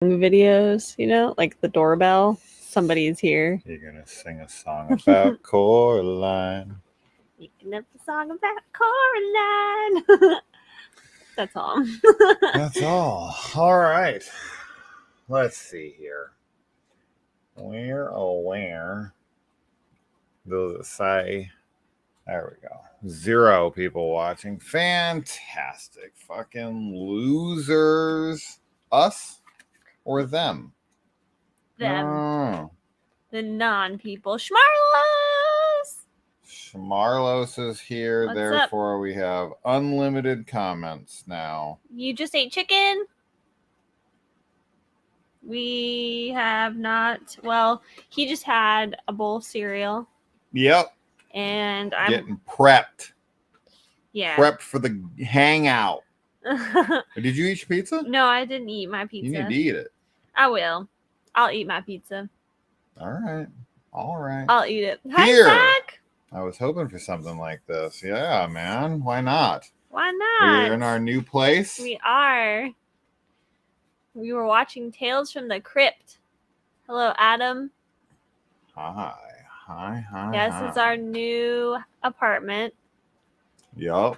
videos, you know, like the doorbell. Somebody's here. You're gonna sing a song about Coraline. Making up a song about Coraline. That's all. That's all. All right. Let's see here. We're aware. Does it say? There we go. 0 people watching. Fantastic. Fucking losers. Us or them? Them. Oh. The non-people. Schmarlos! Schmarlos is here. What's Therefore, up? we have unlimited comments now. You just ate chicken? We have not. Well, he just had a bowl of cereal. Yep. And I'm getting prepped. Yeah. Prepped for the hangout. Did you eat your pizza? No, I didn't eat my pizza. You need to eat it. I will. I'll eat my pizza. All right. All right. I'll eat it. Here. Hi, Zach. I was hoping for something like this. Yeah, man. Why not? Why not? We're in our new place. We are. We were watching Tales from the Crypt. Hello, Adam. Hi. Hi. Hi. Yes, hi. it's our new apartment. Yup.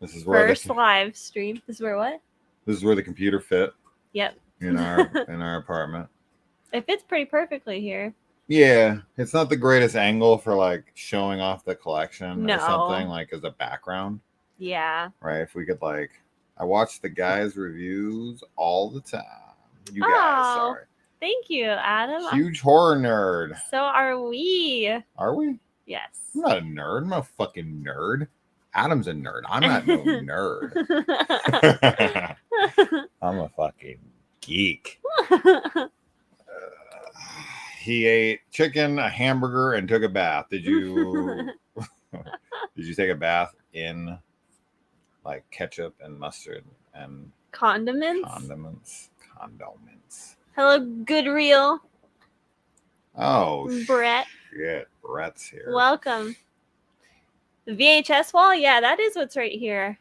This is where first live stream. This is where what? This is where the computer fit. Yep. In our apartment. It fits pretty perfectly here. Yeah, it's not the greatest angle for like showing off the collection No. or something like as a background. Yeah. Right. If we could like, I watch the guys' reviews all the time. You guys, Oh, sorry. Thank you, Adam. Huge horror nerd. So are we. Are we? Yes. I'm not a nerd. I'm not a fucking nerd. Adam's a nerd. I'm not no nerd. I'm a fucking geek. He ate chicken, a hamburger, and took a bath. Did you take a bath in like ketchup and mustard and condiments? Condiments. Hello, good reel. Oh, Brett. Shit, Brett's here. Welcome. The VHS wall? Yeah, that is what's right here.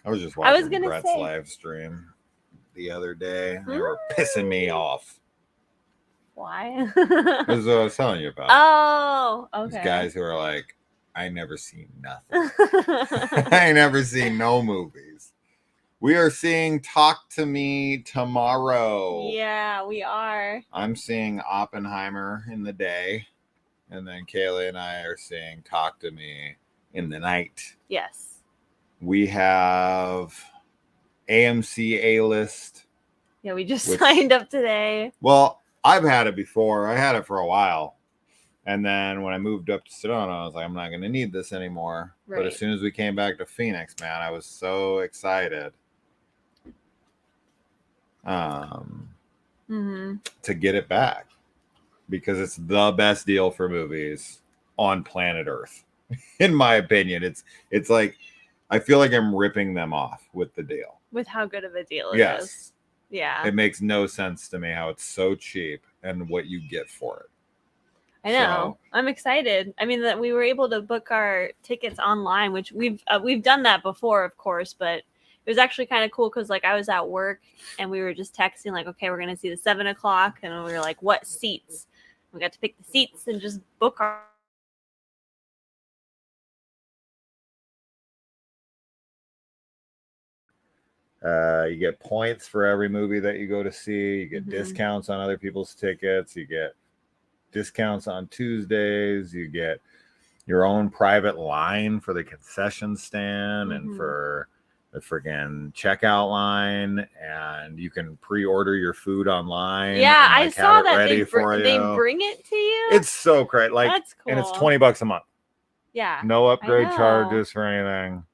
I was just watching Brett's live stream the other day. They were pissing me off. Why? This is what I was telling you about. Oh, okay. These guys who are like, I never seen nothing. I never seen no movies. We are seeing Talk to Me tomorrow. Yeah, we are. I'm seeing Oppenheimer in the day. And then Kaylee and I are seeing Talk to Me in the night. Yes. We have AMC A-List. Yeah, we just signed up today. Well, I've had it before. I had it for a while. And then when I moved up to Sedona, I was like, I'm not going to need this anymore. Right. But as soon as we came back to Phoenix, man, I was so excited to get it back. Because it's the best deal for movies on planet Earth. In my opinion, it's like, I feel like I'm ripping them off with the deal. With how good of a deal it is. Yeah. It makes no sense to me how it's so cheap and what you get for it. I know. So, I'm excited. I mean, that we were able to book our tickets online, which we've done that before, of course, but it was actually kind of cool because like I was at work and we were just texting like, okay, we're going to see the 7 o'clock. And we were like, what seats? We got to pick the seats and just book our. You get points for every movie that you go to see. You get discounts on other people's tickets. You get discounts on Tuesdays. You get your own private line for the concession stand and for the friggin' checkout line. And you can pre-order your food online. Yeah, and, like, I saw that they bring it to you. It's so great. Like, that's cool. And it's $20 a month. Yeah. No upgrade charges for anything.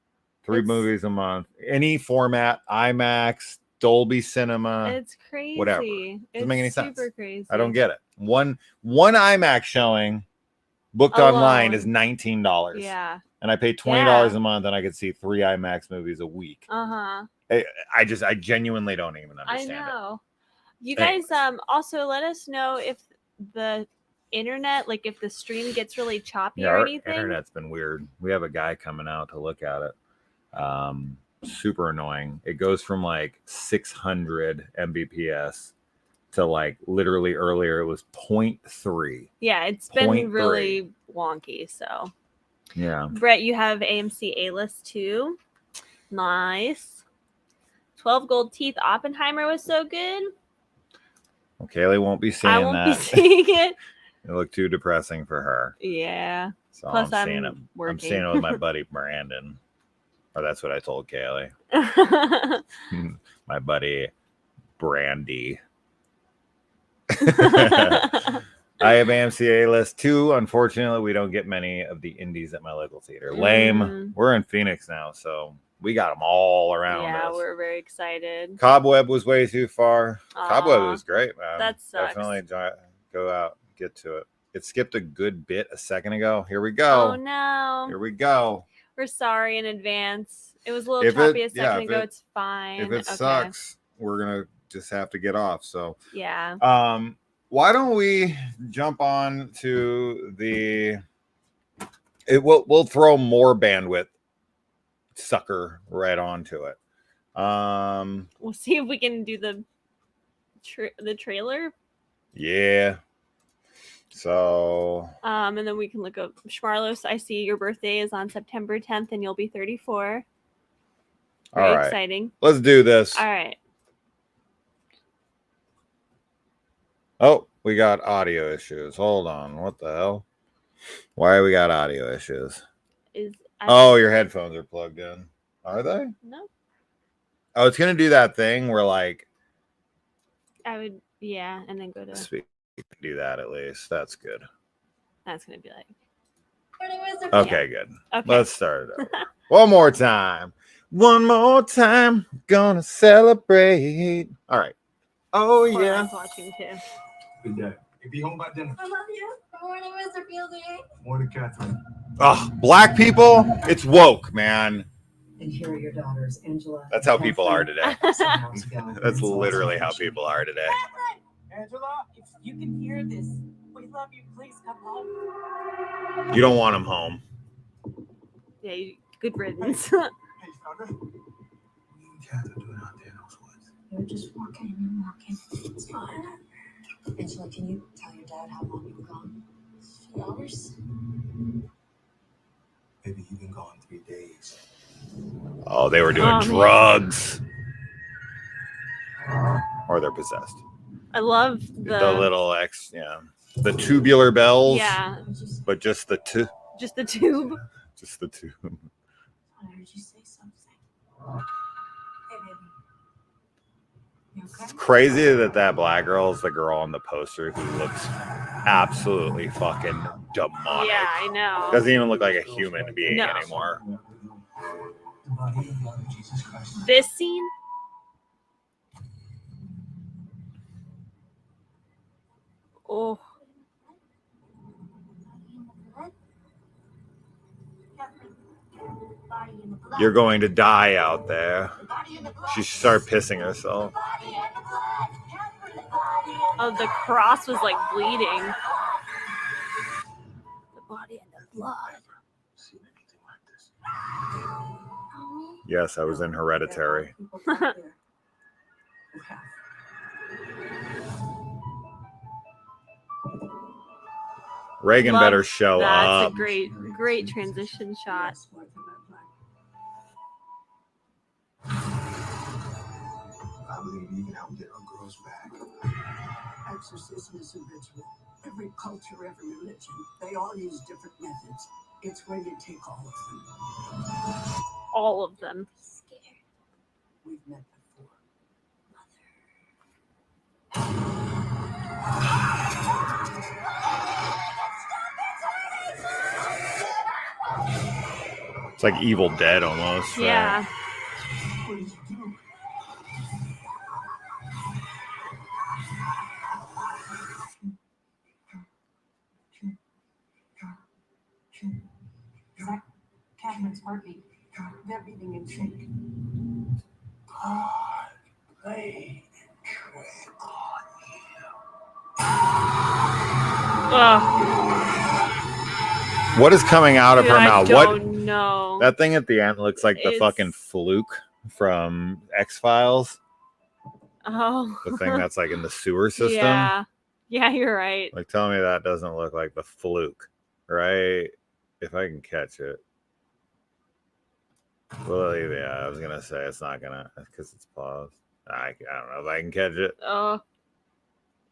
3 movies a month, any format, IMAX, Dolby Cinema. It's crazy. Whatever. Doesn't make any sense. Super crazy. I don't get it. One IMAX showing booked online is $19. Yeah. And I pay $20 a month, and I could see 3 IMAX movies a week. I genuinely don't even understand. I know. You guys also let us know if the internet, like if the stream gets really choppy or anything. Internet's been weird. We have a guy coming out to look at it. super annoying. It goes from like 600 Mbps to like literally earlier it was 0.3. Yeah, it's been really wonky. So yeah. Brett, you have AMC A-list too. Nice. 12 gold teeth. Oppenheimer was so good. Well, Kaylee won't be seeing I won't that. be seeing it. It looked too depressing for her. Yeah. So Plus, I'm seeing it. working. I'm seeing it with my buddy Brandon. Or that's what I told Kaylee. My buddy Brandy. I have AMC A-list too. Unfortunately, we don't get many of the indies at my local theater. Lame. We're in Phoenix now, so we got them all around us. Yeah, we're very excited. Cobweb was way too far. Aww, Cobweb was great, man. That sucks. Definitely go out, get to it. It skipped a good bit a second ago. Here we go. Oh no. Here we go. We're sorry in advance. It was a little choppy a second ago. It's fine. If it sucks, we're gonna just have to get off. So yeah. Why don't we jump on to we'll throw more bandwidth sucker right onto it. We'll see if we can do the trailer. Yeah. So and then we can look up Schmarlos. I see your birthday is on September 10th and you'll be 34. Very exciting. Let's do this. All right. Oh, we got audio issues. Hold on. What the hell? Why we got audio issues? Your headphones are plugged in. Are they? No. Oh, it's going to do that thing where like and then go to speak. Do that at least. That's good. That's going to be like okay, good. Okay. Let's start it over. One more time. Gonna celebrate. All right. Oh, yeah. I'm watching too. Good day. You'll be home by dinner. I love you. Good morning, Mr. Fielding. Morning, Catherine. Oh, black people, it's woke, man. And here are your daughters, Angela. That's how people are today. That's literally how people are today. Angela, if you can hear this, we love you. Please come home. You don't want them home. Yeah, good riddance. Hey, Sandra. What are you Catherine doing out there in those woods? You're just walking and walking. It's fine. Angela, can you tell your dad how long you were gone? 2 hours? Maybe you've been gone 3 days. Oh, they were doing drugs. Or they're possessed. I love the little the tubular bells. Yeah. But just the tube. Just the tube. Just the tube. I heard you say something. Hey, baby. You okay? It's crazy that black girl is the girl on the poster who looks absolutely fucking demonic. Yeah, I know. Doesn't even look like a human being anymore. This scene? Oh. You're going to die out there. She started pissing herself. Oh, the cross was like bleeding. The body and the blood. Yes, I was in Hereditary. Reagan better show up. That's a great transition shot. I believe you can help get our girls back. Exorcism is a ritual. Every culture, every religion, they all use different methods. It's going to take all of them. All of them. Scared. We've met before. It's like Evil Dead almost. Yeah. What did you do? Zach, Catherine's heartbeat. They're beating in sync. God, play and trick on Ugh. What is coming out of her mouth? I don't know. That thing at the end looks like the fucking fluke. from X-Files. Oh, The thing that's like in the sewer system. yeah, you're right. Like, tell me that doesn't look like the Fluke, right? If I can catch it. Well, yeah, I was gonna say it's not gonna because it's paused. I don't know if I can catch it. Oh,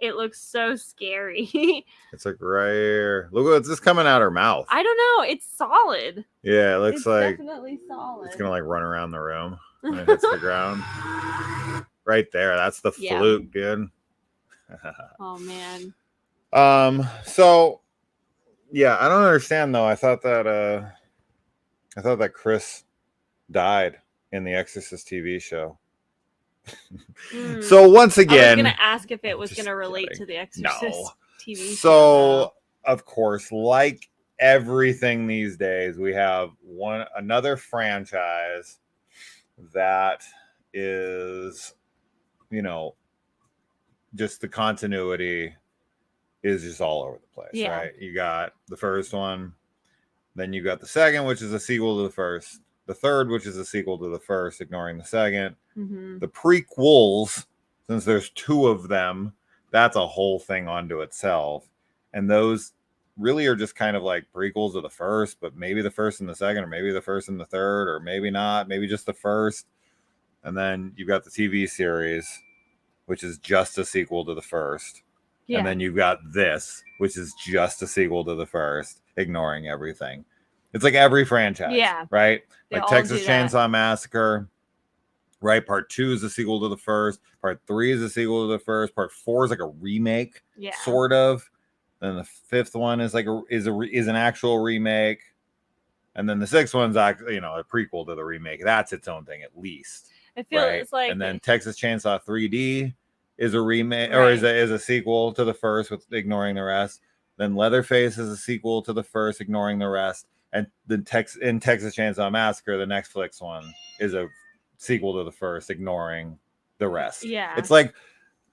it looks so scary. It's like right here. Look what's this coming out her mouth. I don't know. It's solid. Yeah, it looks It's like definitely solid. it's gonna like run around the room when it hits the ground. Right there. That's the Yeah. Fluke, dude. Oh man. So yeah, I don't understand though. I thought that Chris died in the Exorcist TV show. So once I was again, gonna ask if it was just gonna relate kidding. to the Exorcist No. TV show. So of course, like everything these days, we have another franchise that is, you know, just the continuity is just all over the place, Yeah. right? You got the first one, then you got the second, which is a sequel to the first, the third, which is a sequel to the first, ignoring the second. Mm-hmm. The prequels, since there's two of them, that's a whole thing unto itself. And those really are just kind of like prequels of the first, but maybe the first and the second, or maybe the first and the third, or maybe not, maybe just the first. And then you've got the TV series, which is just a sequel to the first. Yeah. And then you've got this, which is just a sequel to the first, ignoring everything. It's like every franchise, Yeah. right? They Like all Texas do that. Chainsaw Massacre, right? Part 2 is a sequel to the first. Part 3 is a sequel to the first. Part 4 is like a remake, Yeah. sort of. Then the fifth one is like is an actual remake, and then the sixth one's actually, a prequel to the remake. That's its own thing, at least. I feel Right? it's like, And then Texas Chainsaw 3D is a remake, or is a sequel to the first with ignoring the rest. Then Leatherface is a sequel to the first, ignoring the rest. And in Texas Chainsaw Massacre, the Netflix one, is a sequel to the first, ignoring the rest. Yeah. It's like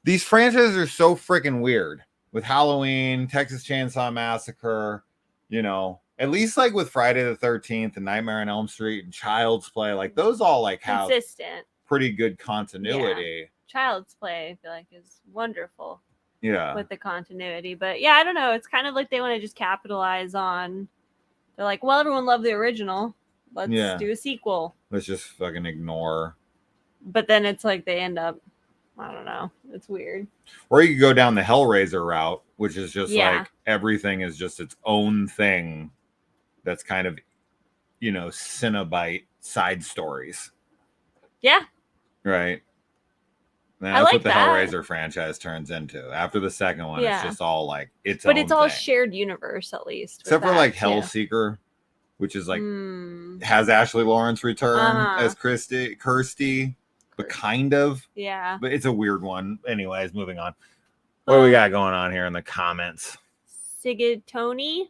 these franchises are so freaking weird with Halloween, Texas Chainsaw Massacre, at least like with Friday the 13th and Nightmare on Elm Street and Child's Play, like those all like have consistent. pretty good continuity. Child's Play, I feel like, is wonderful. Yeah. With the continuity. But yeah, I don't know. It's kind of like they want to just capitalize on. They're like, well, everyone loved the original. Let's do a sequel. Let's just fucking ignore. But then it's like they end up, I don't know. It's weird. Or you could go down the Hellraiser route, which is just like everything is just its own thing. That's kind of, Cinnabite side stories. Yeah. Right. And I that's like what the that. Hellraiser franchise turns into. After the second one, it's just all like its own But it's all thing. shared universe, at least. Except for like too. Hellseeker, which is like has Ashley Lawrence return as Kirsty, but kind of. Yeah. But it's a weird one. Anyways, moving on. What do we got going on here in the comments? Sigatoni?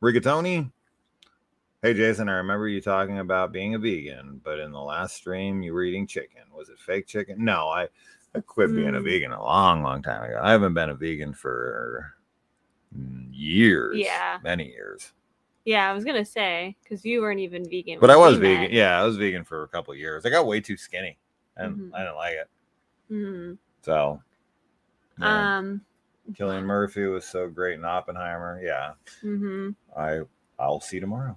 Rigatoni? Hey, Jason, I remember you talking about being a vegan, but in the last stream, you were eating chicken. Was it fake chicken? No, I quit being a vegan a long, long time ago. I haven't been a vegan for years. Yeah. Many years. Yeah, I was going to say, because you weren't even vegan. But I was vegan. Yeah, I was vegan for a couple of years. I got way too skinny, and I didn't like it. Mm-hmm. So, Cillian Murphy was so great in Oppenheimer. Yeah. Mm-hmm. I'll see tomorrow.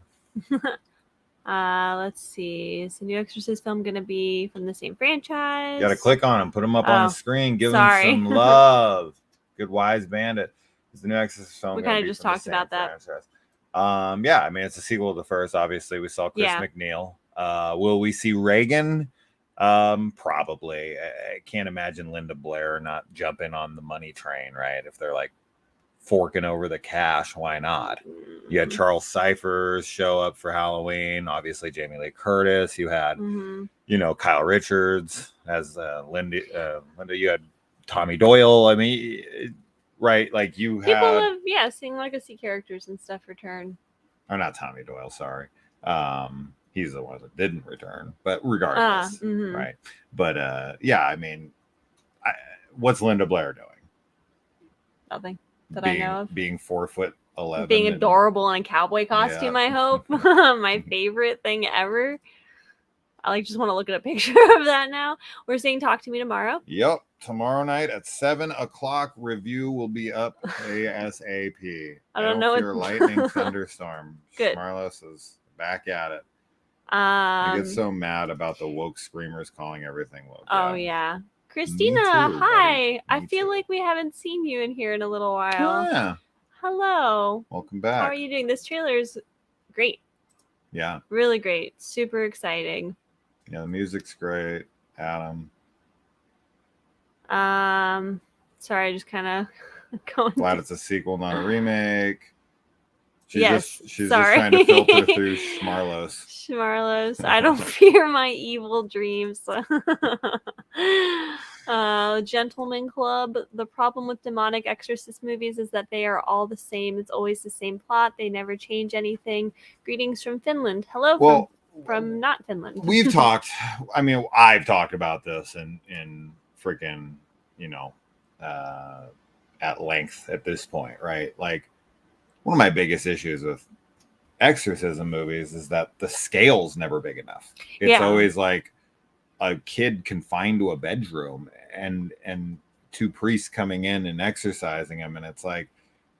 Let's see. Is the new Exorcist film going to be from the same franchise? You got to click on them, put them up on the screen, give them some love. Good Wise Bandit. Is the new Exorcist film? We kind of just talked about that. Yeah, I mean, it's a sequel to the first. Obviously, we saw Chris McNeil. Will we see Reagan? Probably. I can't imagine Linda Blair not jumping on the money train, right? If they're like forking over the cash, why not? You had Charles Cyphers show up for Halloween. Obviously, Jamie Lee Curtis. You had, Kyle Richards as Linda. You had Tommy Doyle. I mean, right? Like you had people have seeing legacy characters and stuff return. Or not Tommy Doyle. Sorry, he's the one that didn't return. But regardless, right? But I mean, what's Linda Blair doing? Nothing. I know of. Being 4'11", being adorable in a cowboy costume. I hope my favorite thing ever. I just want to look at a picture of that now. We're saying Talk to Me Tomorrow. Yep. Tomorrow night at 7:00, review will be up ASAP. I don't know fear lightning thunderstorm. Good. Schmarlos is back at it. I get Um. so mad about the woke screamers calling everything woke. Oh yeah. Christina, too, hi. buddy. I Me feel too. like we haven't seen you in here in a little Oh, while. yeah. Hello. Welcome back. How are you doing? This trailer is great. Yeah. Really great. Super exciting. Yeah, the music's great. Adam. Sorry, I just kind of going. Glad it's a sequel, not a remake. Yes, She's sorry. just trying to filter through Schmarlos. Schmarlos. I don't fear my evil dreams. Gentleman Club. The problem with demonic Exorcist movies is that they are all the same. It's always the same plot. They never change anything. Greetings from Finland. Hello Well, from not Finland. We've talked. I mean, I've talked about this in freaking, at length at this point, right? Like, one of my biggest issues with exorcism movies is that the scale's never big enough. It's always like a kid confined to a bedroom and two priests coming in and exorcising him, and it's like,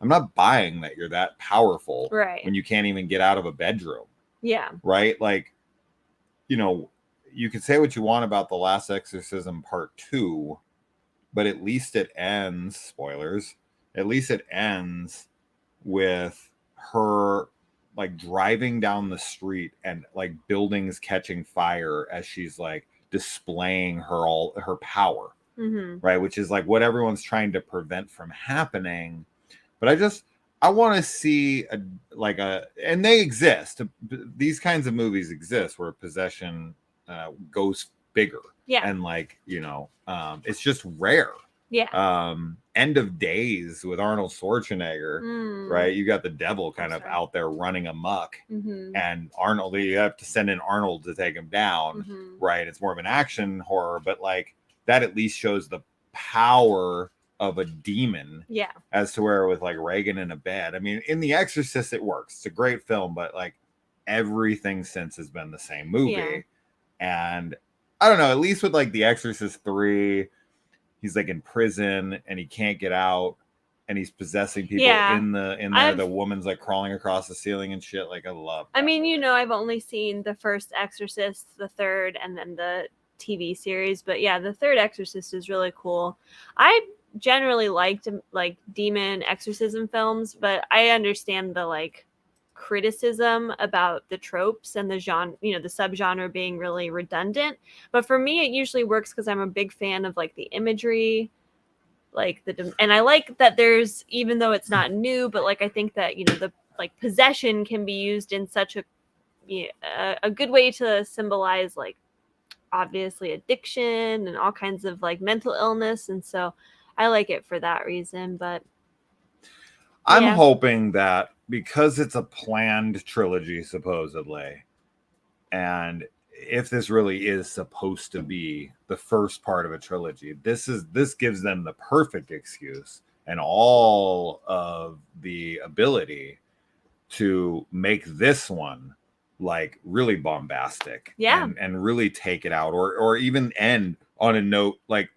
I'm not buying that you're that powerful, right, when you can't even get out of a bedroom. Yeah. Right? Like, you could say what you want about The Last Exorcism Part 2, but at least it ends, spoilers, at least it ends with her like driving down the street and like buildings catching fire as she's like displaying her power, right? Which is like what everyone's trying to prevent from happening. But I want to see and they exist. These kinds of movies exist where possession goes bigger. Yeah. And it's just rare. Yeah. End of Days with Arnold Schwarzenegger, right? You got the devil kind of out there running amok, and Arnold, you have to send in Arnold to take him down, right? It's more of an action horror, but like that at least shows the power of a demon, as to where with like Reagan in a bed. I mean, in The Exorcist it works. It's a great film, but like everything since has been the same movie. And I don't know, at least with like The Exorcist 3, he's like in prison and he can't get out and he's possessing people in there. The woman's like crawling across the ceiling and shit. Like, I love that movie. I've only seen the first Exorcist, the third, and then the TV series, but yeah, the third Exorcist is really cool. I generally liked like demon exorcism films, but I understand the like criticism about the tropes and the genre, the subgenre being really redundant. But for me, it usually works because I'm a big fan of like the imagery, like and I like that there's, even though it's not new, but like I think that the like possession can be used in such a good way to symbolize like obviously addiction and all kinds of like mental illness, and so I like it for that reason. But I'm hoping that because it's a planned trilogy supposedly, and if this really is supposed to be the first part of a trilogy, this gives them the perfect excuse and all of the ability to make this one like really bombastic, and really take it out, or even end on a note like,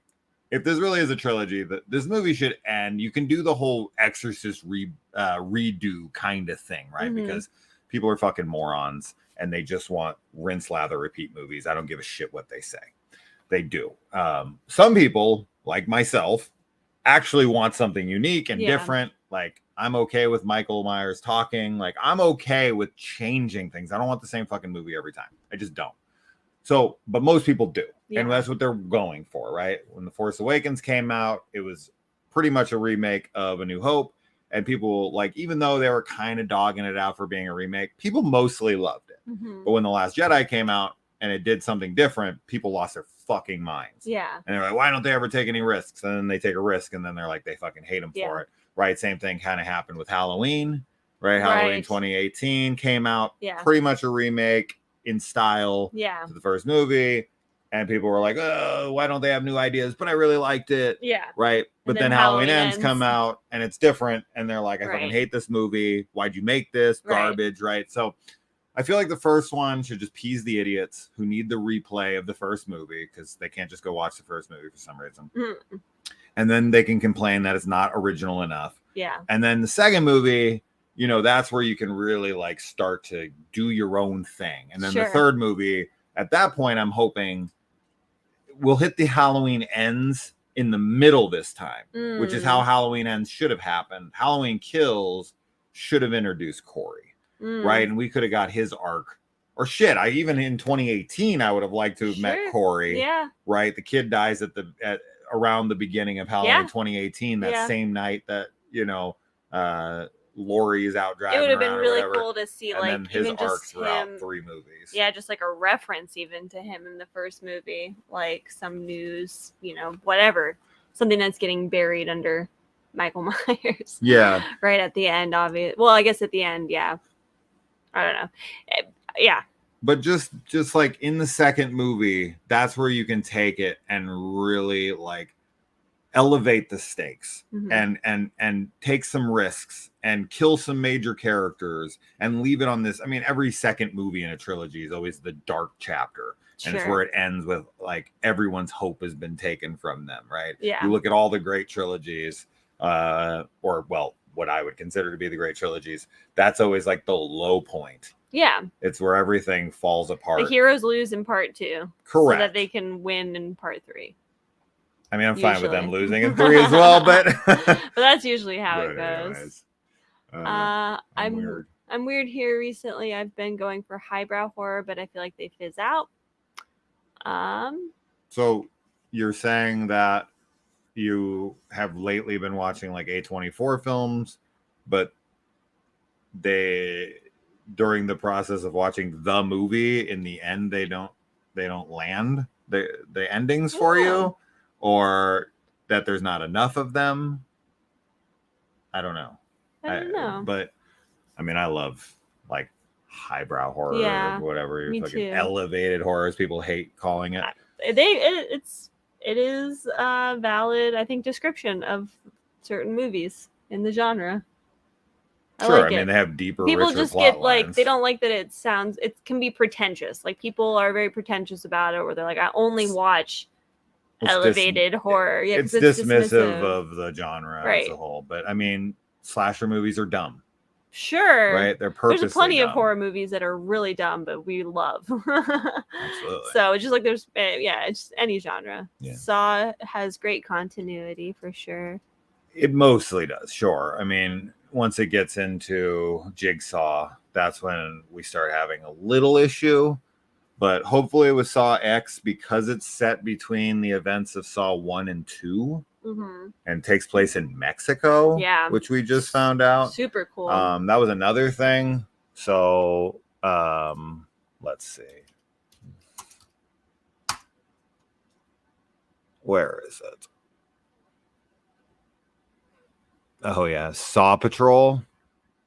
if this really is a trilogy, this movie should end. You can do the whole Exorcist redo kind of thing, right? Because people are fucking morons and they just want rinse, lather, repeat movies. I don't give a shit what they say. They do. Some people, like myself, actually want something unique and different. Like, I'm okay with Michael Myers talking. Like, I'm okay with changing things. I don't want the same fucking movie every time. I just don't. So, but most people do. And that's what they're going for, right? When The Force Awakens came out, it was pretty much a remake of A New Hope. And people, like, even though they were kind of dogging it out for being a remake, people mostly loved it. But when The Last Jedi came out and it did something different, people lost their fucking minds. Yeah. And they're like, why don't they ever take any risks? And then they take a risk and then they're like, they fucking hate them for it. Right? Same thing kind of happened with Halloween, right? Halloween 2018 came out. Pretty much a remake in style to the first movie. And people were like, oh, why don't they have new ideas? But I really liked it. Yeah. Right. But then Halloween Ends come out and it's different. And they're like, I fucking hate this movie. Why'd you make this? Garbage. Right. So I feel like the first one should just appease the idiots who need the replay of the first movie because they can't just go watch the first movie for some reason. And then they can complain that it's not original enough. Yeah. And then the second movie, that's where you can really like start to do your own thing. And then the third movie, at that point, I'm hoping we'll hit the Halloween Ends in the middle this time, which is how Halloween Ends should have happened. Halloween Kills should have introduced Corey, right? And we could have got his arc. Or shit, even in 2018, I would have liked to have met Corey. Yeah. Right? The kid dies at around the beginning of Halloween 2018, that same night that, Laurie is out driving. It would have been really whatever. Cool to see, and like, then his even arc just throughout him, 3 movies. Yeah, just like a reference even to him in the first movie, like some news, whatever, something that's getting buried under Michael Myers. Yeah, right at the end, obviously. Well, I guess at the end, yeah. I don't know. Yeah. But just like in the second movie, that's where you can take it and really like elevate the stakes and take some risks and kill some major characters and leave it on this. I mean, every second movie in a trilogy is always the dark chapter. And it's where it ends with like everyone's hope has been taken from them, right? Yeah. You look at all the great trilogies, what I would consider to be the great trilogies, that's always like the low point. Yeah. It's where everything falls apart. The heroes lose in part 2. Correct. So that they can win in part 3. I mean, I'm fine with them losing in 3 as well, but but that's usually how it goes. I'm weird here recently. I've been going for highbrow horror, but I feel like they fizz out. So you're saying that you have lately been watching like A24 films, but during the process of watching the movie, in the end they don't land the endings for you, or that there's not enough of them. I don't know. But I mean, I love like highbrow horror or whatever, fucking elevated horrors people hate calling it. It is a valid, I think, description of certain movies in the genre. Sure, I mean, they have deeper, people richer just plot get lines. like, they don't like that it can be pretentious. Like, people are very pretentious about it, where they're like, I only watch elevated horror. Yeah, it's dismissive of the genre as a whole. But I mean, slasher movies are dumb. Sure. Right? They're purposely There's plenty dumb. of horror movies that are really dumb, but we love. Absolutely. So it's just like it's just any genre. Yeah. Saw has great continuity for sure. It mostly does, sure. I mean, once it gets into Jigsaw, that's when we start having a little issue. But hopefully with Saw X, because it's set between the events of Saw 1 and 2, and takes place in Mexico, which we just found out. Super cool. That was another thing. So let's see. Where is it? Oh yeah, Saw Patrol.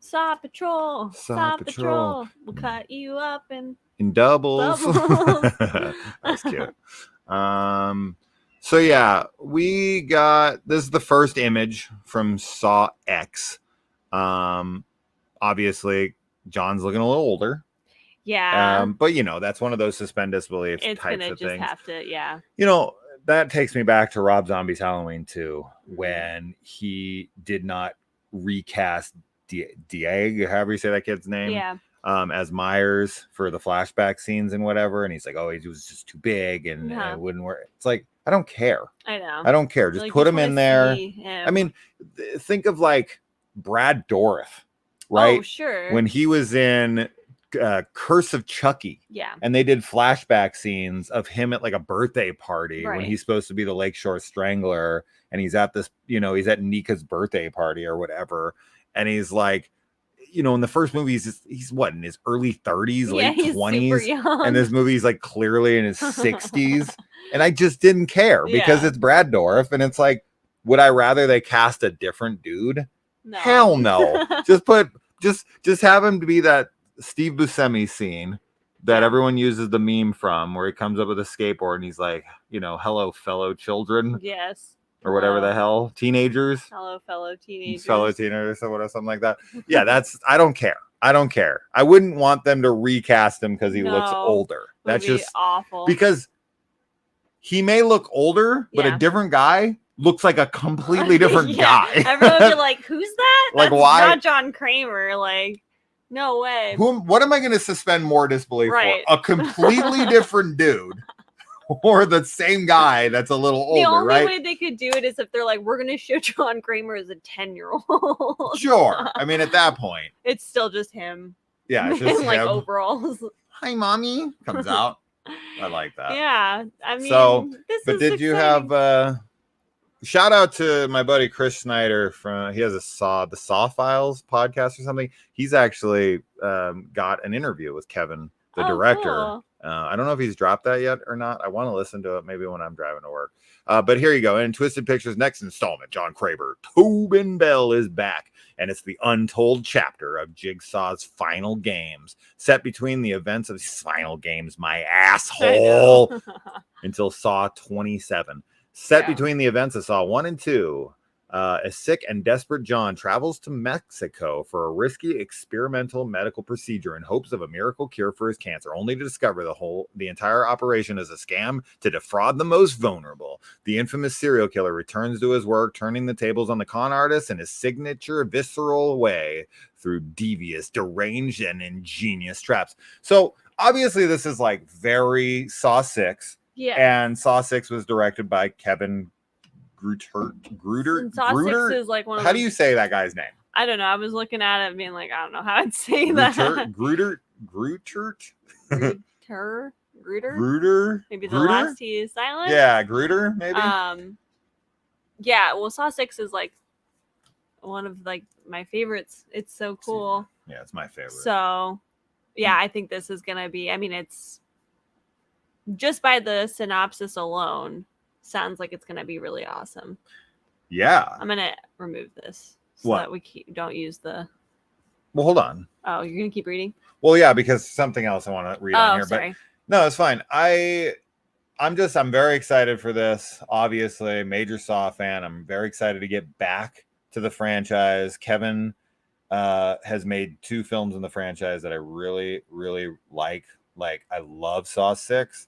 Saw Patrol. Saw Patrol. We'll cut you up in doubles. That's cute. So yeah, we got this is the first image from Saw X. Obviously, John's looking a little older. Yeah. But that's one of those suspend disbelief it's types gonna of just things. have to, That takes me back to Rob Zombie's Halloween 2, when he did not recast Diego, however you say that kid's name, as Myers for the flashback scenes and whatever. And he's like, oh, he was just too big and it wouldn't work. It's like, I don't care. I know. I don't care. Just like, put him in there. I mean, think of like Brad Dourif, right? Oh, sure. When he was in Curse of Chucky. Yeah. And they did flashback scenes of him at like a birthday party when he's supposed to be the Lakeshore Strangler. And he's at this, he's at Nika's birthday party or whatever. And he's like, in the first movie, he's what, in his early 30s, late 20s. And this movie is like clearly in his 60s. And I just didn't care because it's Brad Dourif. And it's like, would I rather they cast a different dude? No. Hell no. just have him to be that Steve Buscemi scene that everyone uses the meme from, where he comes up with a skateboard and he's like, hello, fellow children. Yes. Or whatever the hell, teenagers. Hello, fellow teenagers. Fellow teenagers or whatever, something like that. Yeah, I don't care. I don't care. I wouldn't want them to recast him because he looks No, older. Would That's be just awful. because he may look older, but a Yeah. different guy looks like a completely different Yeah. guy. Everyone would be like, "Who's that? Like, That's why- not John Kramer." Like, no way. What am I going to suspend more disbelief Right. for? A completely different dude or the same guy that's a little The older, only right? way they could do it is if they're like, "We're gonna show John Kramer as a 10-year-old." Sure. I mean, at that point, It's still just him. yeah, it's just in like him. overalls. Hi, mommy. Comes out. I like that. Yeah, I mean, So, this But is did you exciting. have shout out to my buddy Chris Snyder from he has the Saw Files podcast or something. He's actually got an interview with Kevin, the director. Cool. I don't know if he's dropped that yet or not. I want to listen to it maybe when I'm driving to work. But here you go. In Twisted Pictures' next installment, John Kramer, Tobin Bell is back, and it's the untold chapter of Jigsaw's final games, set between the events of his final games, my asshole, until Saw 27. Set between the events of Saw 1 and 2, a sick and desperate John travels to Mexico for a risky experimental medical procedure in hopes of a miracle cure for his cancer, only to discover the entire operation is a scam to defraud the most vulnerable. The infamous serial killer returns to his work, turning the tables on the con artist in his signature visceral way through devious, deranged, and ingenious traps. So obviously this is like very Saw 6. Yeah. And Saw 6 was directed by Kevin Gruder. And Saw 6 is like one of How do you say that guy's name? I don't know. I was looking at it being like, I don't know how I'd say that. Gruder? Gruder? Maybe the last T is silent? Yeah, Gruder, maybe? Yeah, well, Saw 6 is like one of like my favorites. It's so cool. Yeah, it's my favorite. So, yeah, I think this is going to be, I mean, it's just by the synopsis alone, sounds like it's going to be really awesome. Yeah. I'm going to remove this so What? that we don't use the. Well, hold on. Oh, you're going to keep reading? Well, yeah, because something else I want to read on here. Sorry. But no, it's fine. I'm very excited for this. Obviously, major Saw fan. I'm very excited to get back to the franchise. Kevin has made 2 films in the franchise that I really, really like. Like, I love Saw 6.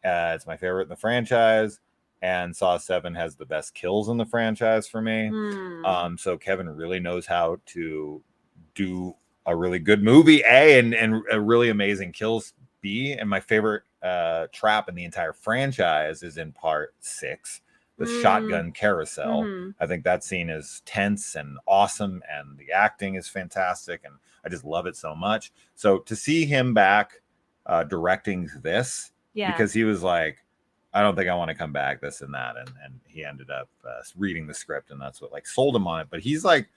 It's my favorite in the franchise. And Saw 7 has the best kills in the franchise for me. So Kevin really knows how to do a really good movie, and a really amazing kills, B. And my favorite trap in the entire franchise is in part 6, the shotgun carousel. I think that scene is tense and awesome, and the acting is fantastic, and I just love it so much. So to see him back directing this, because he was like, I don't think I want to come back, this and that, and he ended up reading the script, and that's what like sold him on it. But he's like,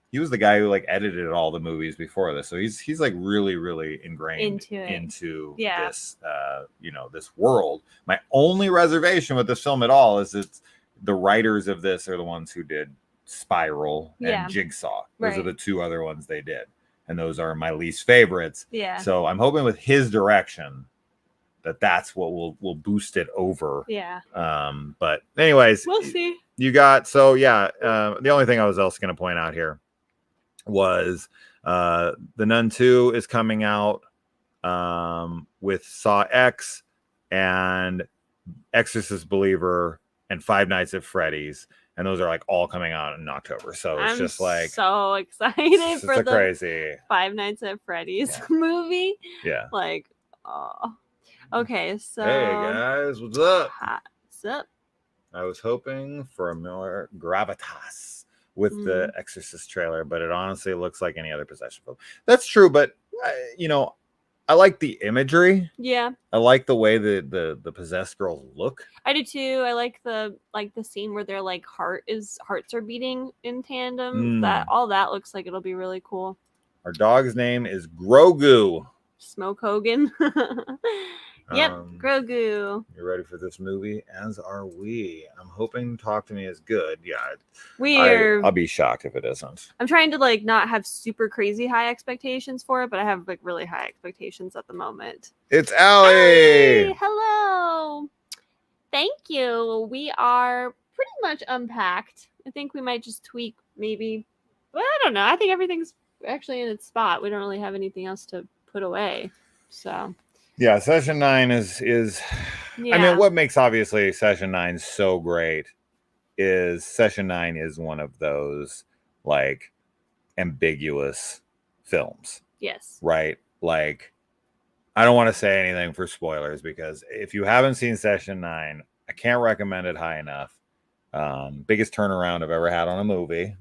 he was the guy who like edited all the movies before this, so he's like really, really ingrained into this this world. My only reservation with this film at all is it's the writers of this are the ones who did Spiral and Jigsaw. Those are the 2 other ones they did, and those are my least favorites. So I'm hoping with his direction that's what will boost it over. But anyways, we'll see. You got the only thing I was else going to point out here was The Nun 2 is coming out with Saw X and Exorcist Believer and Five Nights at Freddy's, and those are like all coming out in October. So it's just like so excited for the crazy Five Nights at Freddy's movie. Yeah. Like, oh. Okay, so hey guys, what's up? What's up? I was hoping for more gravitas with the Exorcist trailer, but it honestly looks like any other possession film. That's true, but I like the imagery. Yeah, I like the way the possessed girls look. I do too. I like the scene where their like hearts are beating in tandem. That all that looks like it'll be really cool. Our dog's name is Grogu. Smoke Hogan. Yep, Grogu. You're ready for this movie, as are we. I'm hoping Talk to Me is good. Yeah, I'll be shocked if it isn't. I'm trying to like not have super crazy high expectations for it, but I have like really high expectations at the moment. It's Allie. Hey, hello. Thank you. We are pretty much unpacked. I think we might just tweak maybe. Well, I don't know. I think everything's actually in its spot. We don't really have anything else to put away. So Yeah, Session 9 is yeah. I mean, what makes obviously Session 9 so great is Session 9 is one of those like ambiguous films, Yes. right? Like, I don't want to say anything for spoilers because if you haven't seen Session 9, I can't recommend it high enough. Biggest turnaround I've ever had on a movie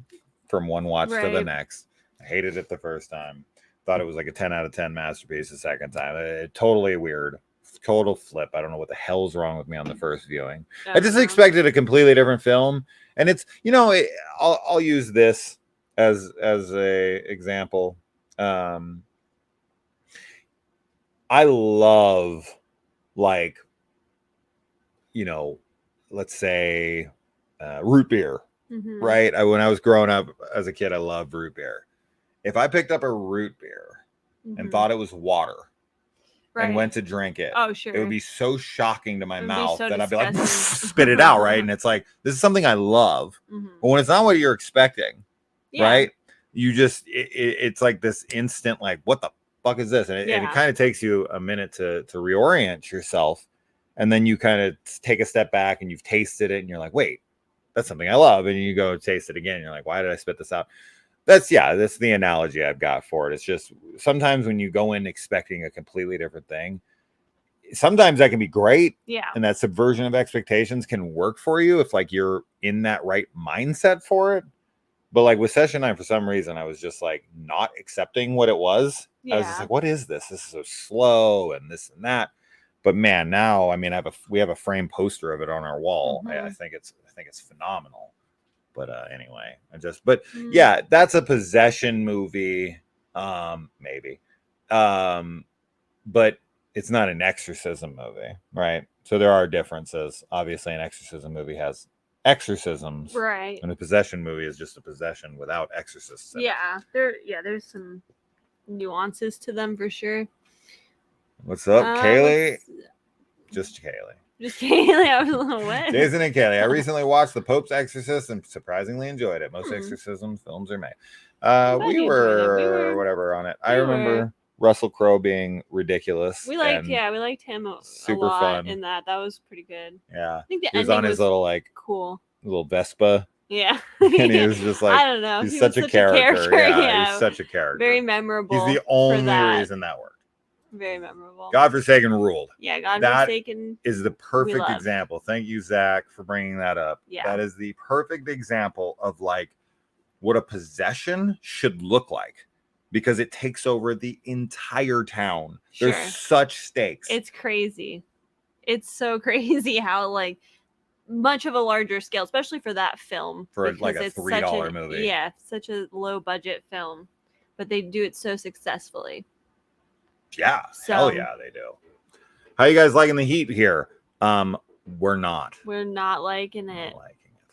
from one watch to the Right. next. I hated it the first time. Thought it was like a 10 out of 10 masterpiece the second time. Totally weird. Total flip. I don't know what the hell's wrong with me on the first viewing. I just expected a completely different film. And it's, I'll use this as a example. I love, like, let's say root beer, Mhm. right? When I was growing up as a kid, I loved root beer. If I picked up a root beer and thought it was water and went to drink it, oh sure, it would be so shocking to my It would be mouth so that I'd be like, disgusting. spit it out, right? And it's like, this is something I love. Mhm. But when it's not what you're expecting, Yeah. right? You just, it's like this instant, like, what the fuck is this? And it kind of takes you a minute to reorient yourself. And then you kind of take a step back and you've tasted it and you're like, wait, that's something I love. And you go taste it again. And you're like, why did I spit this out? That's the analogy I've got for it. It's just sometimes when you go in expecting a completely different thing, sometimes that can be great. Yeah. And that subversion of expectations can work for you if like you're in that right mindset for it. But like with Session 9, for some reason, I was just like not accepting what it was. I was just like, what is this? This is so slow and this and that. But man, now, I mean, we have a framed poster of it on our wall. I think it's phenomenal. But anyway, yeah, that's a possession movie, maybe. But it's not an exorcism movie, right? So there are differences. Obviously, an exorcism movie has exorcisms, right? And a possession movie is just a possession without exorcists. There's some nuances to them for sure. What's up, Kaylee? Just Kaylee. Just Kaylee. I was a little wet. Jason and Kaylee. I recently watched The Pope's Exorcist and surprisingly enjoyed it. Most exorcism films are made. We were whatever on it. I remember Russell Crowe being ridiculous. We liked him a lot fun in that. That was pretty good. Yeah. I think the he was on his little little Vespa. Yeah. And he was just like, I don't know. He's such a character. Yeah, he's such a character. Very memorable. He's the only reason that worked. Very memorable. Godforsaken ruled. Yeah, Godforsaken is the perfect example. Thank you, Zach, for bringing that up. Yeah. That is the perfect example of like what a possession should look like because it takes over the entire town. Sure. There's such stakes. It's crazy. It's so crazy how like much of a larger scale, especially for that film. For like a $3 movie. Yeah, such a low budget film. But they do it so successfully. Yeah, hell yeah, they do. How you guys liking the heat here? We're not. We're not liking it.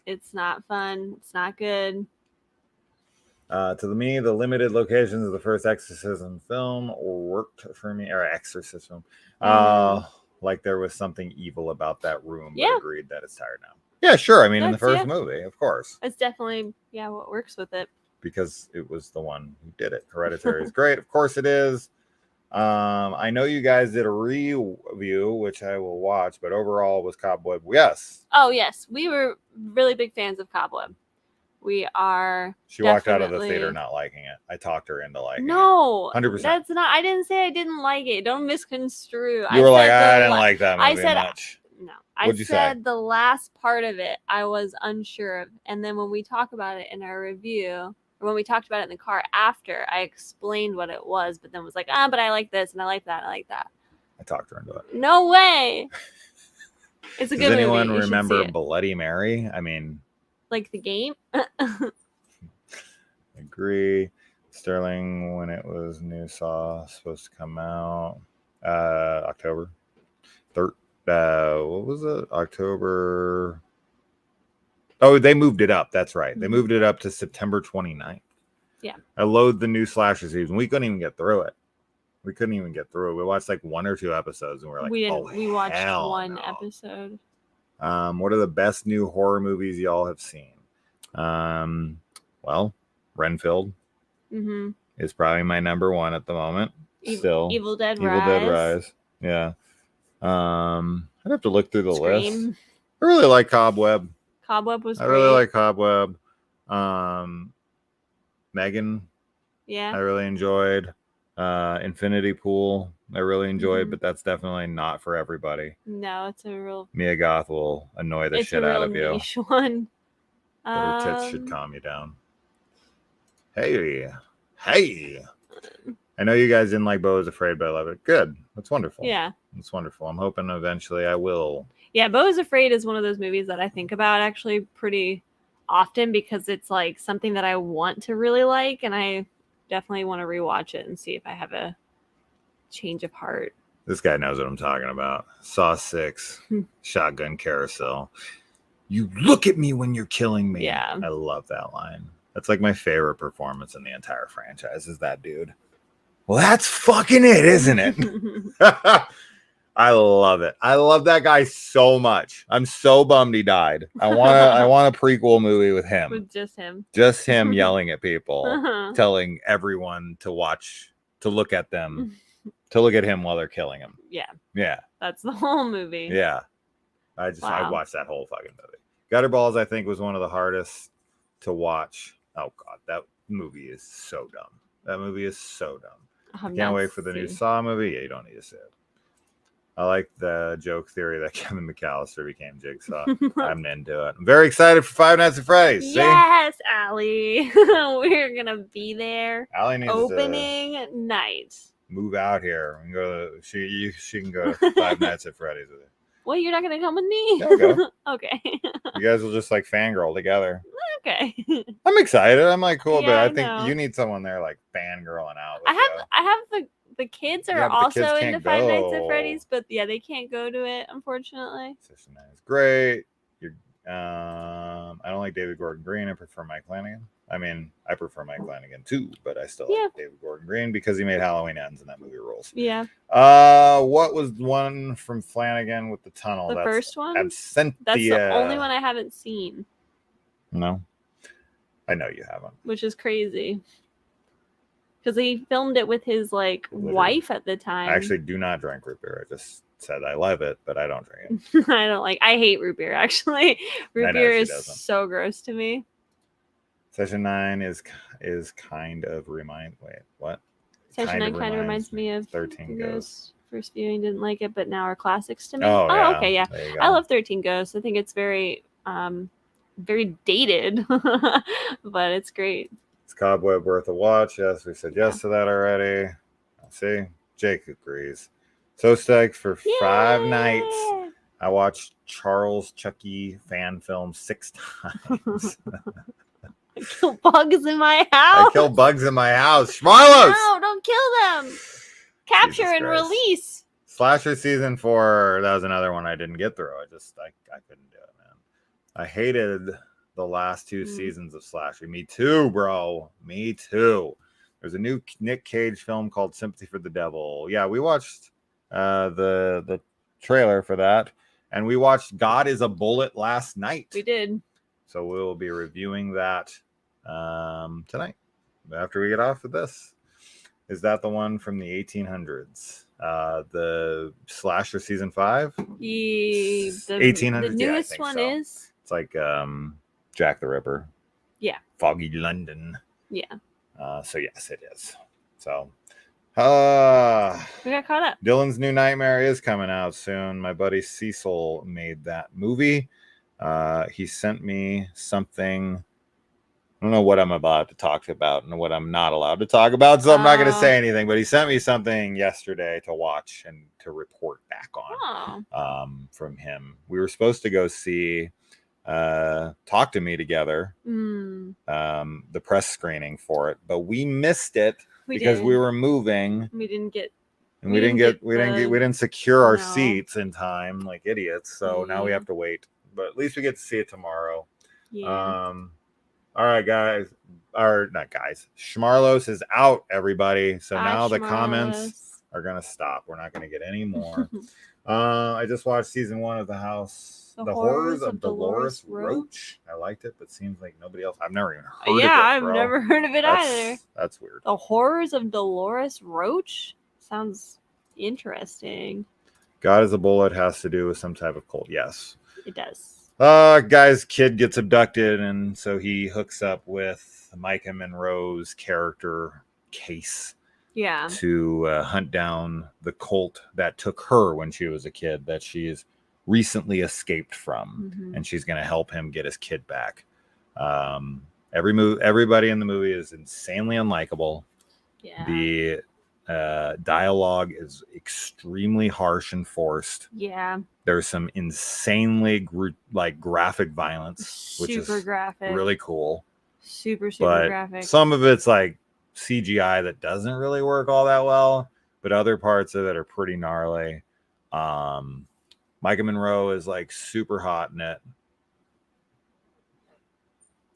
It's not fun. It's not good. To me, the limited locations of the first exorcism film worked for me, or exorcism. Like there was something evil about that room, but agreed that it's tired now. Yeah, sure. I mean, in the first movie, of course. It's definitely, what works with it. Because it was the one who did it. Hereditary is great. Of course it is. I know you guys did a review, which I will watch, but overall was Cobweb. Yes. Oh, yes. We were really big fans of Cobweb. We are. She walked out of the theater not liking it. I talked her into liking it. 100%. That's not. I didn't say I didn't like it. Don't misconstrue. You were like, I didn't like that movie much. No. I said the last part of it I was unsure of. And then when we talk about it in our review, or when we talked about it in the car after, I explained what it was, but then was like, but I like this and I like that and I like that. I talked her into it. No way. It's a good movie. Does anyone remember Bloody Mary? I mean, like the game? Agree. Sterling, when it was new Saw supposed to come out October 3rd. What was it? October. Oh, they moved it up. That's right. They moved it up to September 29th. Yeah. I load the new slasher season. We couldn't even get through it. We watched like 1 or 2 episodes and we're like, we watched one episode. What are the best new horror movies y'all have seen? Well, Renfield. Mm-hmm. is probably my number one at the moment. Still, Evil Dead Evil Dead Rise. Yeah. I'd have to look through the list. Scream. I really like Cobweb. Cobweb was I great. really like Cobweb. Megan, I Yeah. really enjoyed. Infinity Pool, I really enjoyed, Mhm. but that's definitely not for everybody. No, it's a real. Mia Goth will annoy the It's shit a out real of you. niche one. But her tits should calm you down. Hey. I know you guys didn't like Beau is Afraid, but I love it. Good. That's wonderful. Yeah. It's wonderful. I'm hoping eventually I will. Yeah, Beau is Afraid is one of those movies that I think about actually pretty often because it's like something that I want to really like, and I definitely want to rewatch it and see if I have a change of heart. This guy knows what I'm talking about. Saw 6, Shotgun Carousel. You look at me when you're killing me. Yeah. I love that line. That's like my favorite performance in the entire franchise is that dude. Well, that's fucking it, isn't it? I love it. I love that guy so much. I'm so bummed he died. I want a prequel movie with him. With just him yelling at people, Uh-huh. telling everyone to watch, to look at them, to look at him while they're killing him. Yeah, that's the whole movie. Yeah. I watched that whole fucking movie. Gutterballs, I think, was one of the hardest to watch. Oh god, that movie is so dumb. That movie is so dumb. Can't wait for the new Saw movie. Yeah, you don't need to see it. I like the joke theory that Kevin McAllister became Jigsaw. I'm into it. I'm very excited for Five Nights at Freddy's. See? Yes, Allie. We're gonna be there. Allie needs opening night. Move out here and go to she can go to Five Nights at Freddy's with you. Well, you're not gonna come with me? Yeah, I'll go. Okay. You guys will just like fangirl together. Okay. I'm excited. I'm like cool, Yeah, but I I think know. you need someone there like fangirling out. I have the kids are Yeah, but the also kids into can't Five Nights at go. Freddy's, but yeah, they can't go to it unfortunately. Session 9 is great. I don't like David Gordon Green. I prefer Mike Flanagan. I mean, I prefer Mike Flanagan too, but I still like David Gordon Green because he made Halloween Ends and that movie rules. Yeah. What was the one from Flanagan with the tunnel? The first one? Absentia. That's the only one I haven't seen. No. I know you haven't. Which is crazy. Because he filmed it with his wife at the time. I actually do not drink root beer. I just said I love it, but I don't drink it. I hate root beer actually. Root beer is so gross to me. Session 9 is kind of what? Session 9 kind of reminds me of 13 Ghosts. First viewing didn't like it, but now are classics to me. Oh yeah. Okay, yeah. I love 13 Ghosts. I think it's very very dated, but it's great. It's Cobweb worth a watch? Yes, we said yes to that already. See, Jake agrees. So stoked for 5 nights. I watched Charles Chucky fan film 6 times. I kill bugs in my house. I kill bugs in my house. Schmarlos! No, don't kill them. Capture and release. Slasher season 4. That was another one I didn't get through. I couldn't do it, man. I hated the last 2 seasons of Slasher. Me too, bro. Me too. There's a new Nick Cage film called Sympathy for the Devil. Yeah, we watched the trailer for that, and we watched God is a Bullet last night. We did. So we will be reviewing that tonight after we get off of this. Is that the one from the 1800s? The Slasher season 5? The 1800s. The newest one is. It's like Jack the Ripper. Yeah. Foggy London. Yeah. So yes, it is. So we got caught up. Dylan's New Nightmare is coming out soon. My buddy Cecil made that movie. He sent me something. I don't know what I'm about to talk about and what I'm not allowed to talk about, so I'm not going to say anything. But he sent me something yesterday to watch and to report back on from him. We were supposed to go see Talk to Me together, the press screening for it, but we missed it because we were moving. We didn't secure our seats in time, like idiots. So now we have to wait. But at least we get to see it tomorrow. Yeah. All right, guys. Or not guys. Schmarlos is out, everybody. So now the comments are gonna stop. We're not gonna get any more. I just watched season 1 of The House The Horrors of Dolores Roach. I liked it, but seems like nobody else. I've never even heard of it. Yeah, I've bro. never heard of it either. That's weird. The Horrors of Dolores Roach sounds interesting. God is a Bullet has to do with some type of cult. Yes. It does. Guy's kid gets abducted, and so he hooks up with Micah Monroe's character, Case, Yeah. to hunt down the cult that took her when she was a kid that she's recently escaped from, and she's going to help him get his kid back. Everybody in the movie is insanely unlikable. Yeah. The dialogue is extremely harsh and forced. Yeah. There's some insanely graphic violence, which is graphic. really cool. Super But graphic. some of it's like CGI that doesn't really work all that well, but other parts of it are pretty gnarly. Micah Monroe is like super hot in it.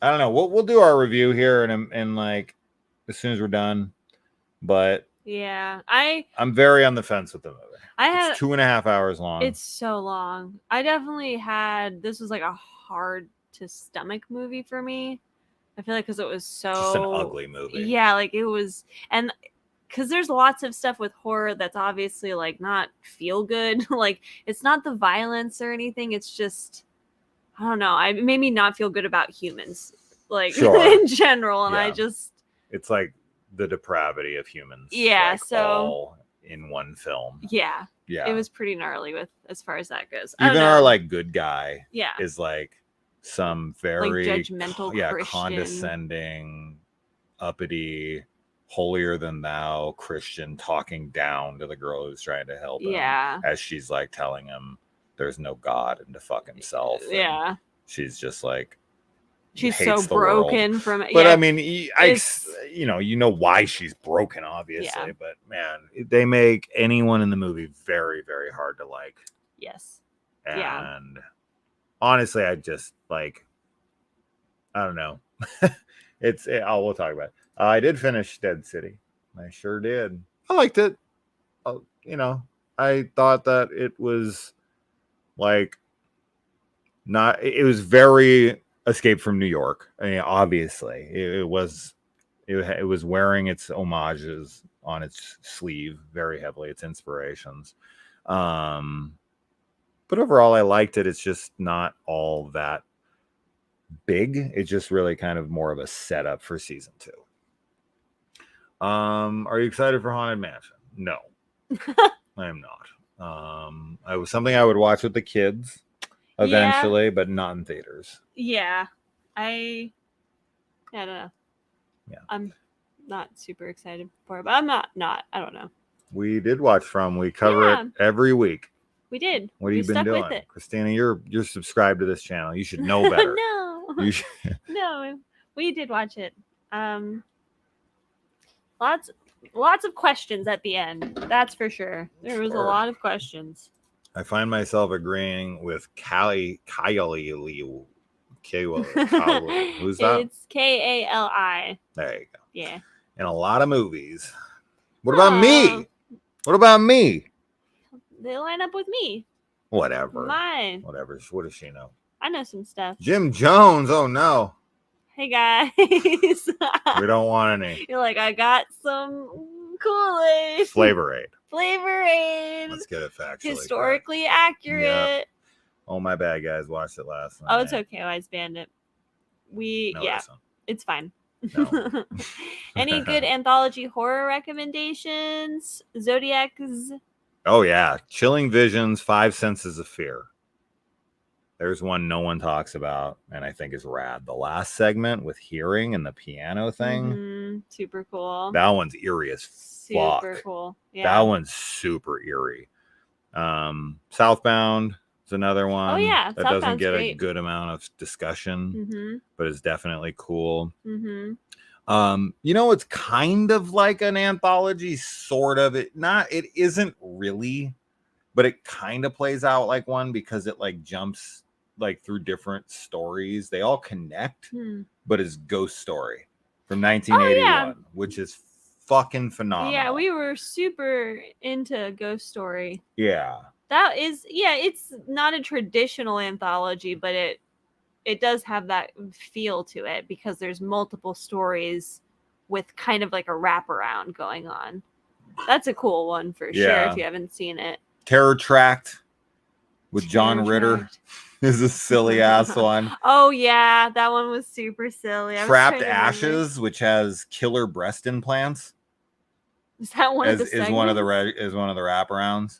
I don't know. We'll do our review here and like as soon as we're done. But yeah, I'm very on the fence with the movie. It's 2.5 hours long. It's so long. I definitely this was like a hard to stomach movie for me. I feel like because it was so just an ugly movie. Yeah, like it was, and because there's lots of stuff with horror that's obviously like not feel good. Like it's not the violence or anything. It's just I don't know. It made me not feel good about humans, like in general. And it's like the depravity of humans. Yeah. Like, so all in one film. Yeah. Yeah. It was pretty gnarly with as far as that goes. Even our like good guy. Yeah. Is like some very like judgmental, Christian. condescending, uppity, holier than thou Christian talking down to the girl who's trying to help him. Yeah. As she's like telling him there's no God and to fuck himself. Yeah. And she's just like she's so broken from it. But I mean, you know why she's broken, obviously. Yeah. But man, they make anyone in the movie very, very hard to like. Yes. And honestly, I just like, I don't know. We'll talk about it. I did finish Dead City. I sure did. I liked it. I thought that it was like it was very Escape from New York. I mean, obviously it was wearing its homages on its sleeve very heavily, its inspirations. But overall, I liked it. It's just not all that big. It's just really kind of more of a setup for season 2. Are you excited for Haunted Mansion? No, I am not. It was something I would watch with the kids eventually, but not in theaters. Yeah, I don't know. Yeah, I'm not super excited for it, but I'm not. I don't know. We did watch From. We cover it every week. We did. What have you been doing, Christina? You're subscribed to this channel. You should know better. No, no, we did watch it. Lots of questions at the end. That's for sure. There was a lot of questions. I find myself agreeing with Kali. Who's that? It's Kali. There you go. Yeah. In a lot of movies. What about me? What about me? They line up with me. Whatever. Mine. Whatever. What does she know? I know some stuff. Jim Jones. Oh no. Hey guys. We don't want any. You're like, I got some Kool-Aid. Flavor Aid. Let's get it factually historically accurate. Yep. Oh, my bad, guys. Watched it last night. Oh, it's okay. Wise Bandit. It's fine. No. Any good anthology horror recommendations? Zodiac's. Oh yeah, Chilling Visions, 5 Senses of Fear. There's one no one talks about, and I think is rad. The last segment with hearing and the piano thing. Super cool. That one's eerie as fuck. Super cool. Yeah. That one's super eerie. Southbound is another one. Oh yeah, that doesn't get a good amount of discussion, but it's definitely cool. It's kind of like an anthology, sort of. It isn't really, but it kind of plays out like one because it like jumps like through different stories. They all connect, but it's Ghost Story from 1981, which is fucking phenomenal. Yeah, we were super into Ghost Story. Yeah. That is, yeah, it's not a traditional anthology, but it does have that feel to it because there's multiple stories with kind of like a wraparound going on. That's a cool one for sure Yeah. if you haven't seen it. Terror Tract with John Terror Ritter Tract. is a silly ass one. Oh yeah, that one was super silly. I was Trapped trying to remember. Ashes, which has killer breast implants, Is that one of the is one of the segments? is one of the wraparounds.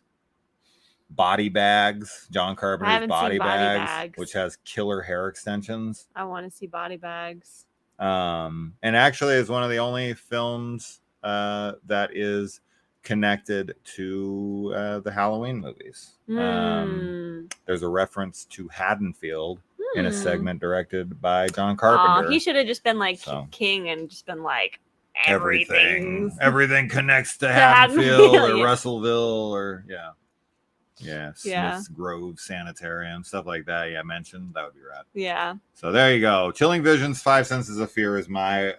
Body Bags, John Carpenter's haven't Body seen Body Bags, Bags. which has killer hair extensions. I want to see Body Bags. And actually is one of the only films that is connected to the Halloween movies. There's a reference to Haddonfield in a segment directed by John Carpenter. He should have just been like So. King and just been like everything connects to Haddonfield, Haddonfield or yeah. Russellville or Smith's Yeah. Grove Sanitarium, stuff like that. Yeah, mentioned that would be rad. Yeah. So there you go. Chilling Visions, 5 Senses of Fear is my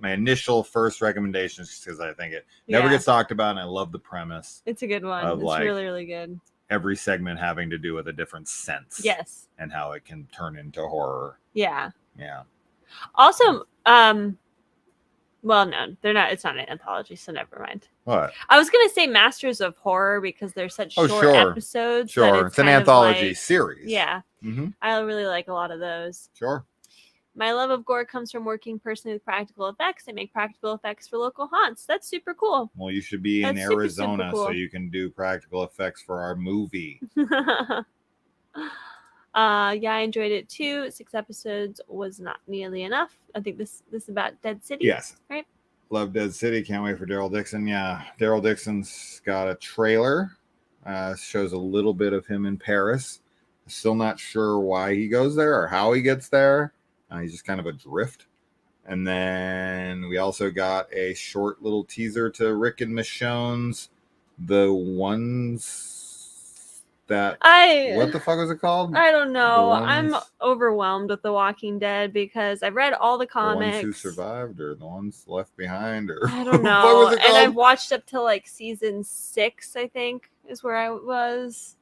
initial first recommendation because I think it never gets talked about, and I love the premise. It's a good one. It's like, really, really good. Every segment having to do with a different sense. Yes. And how it can turn into horror. Yeah. Yeah. Also, well, no, they're not. It's not an anthology, so never mind. What? I was gonna say Masters of Horror because they're such short episodes. Sure, it's an anthology series. Yeah, mm-hmm. I really like a lot of those. Sure. My love of gore comes from working personally with practical effects. I make practical effects for local haunts. That's super cool. Well, you should be in Arizona super cool. So you can do practical effects for our movie. Yeah, I enjoyed it too. 6 episodes was not nearly enough. I think this is about Dead City. Yes. Right. Love Dead City. Can't wait for Daryl Dixon. Yeah, Daryl Dixon's got a trailer. Shows a little bit of him in Paris. Still not sure why he goes there or how he gets there. He's just kind of adrift. And then we also got a short little teaser to Rick and Michonne's The Ones That... what the fuck was it called? I don't know. I'm overwhelmed with The Walking Dead because I've read all the comics. The Ones Who Survived or The Ones Left Behind or... I don't know. What was it called? And I've watched up to like season 6, I think, is where I was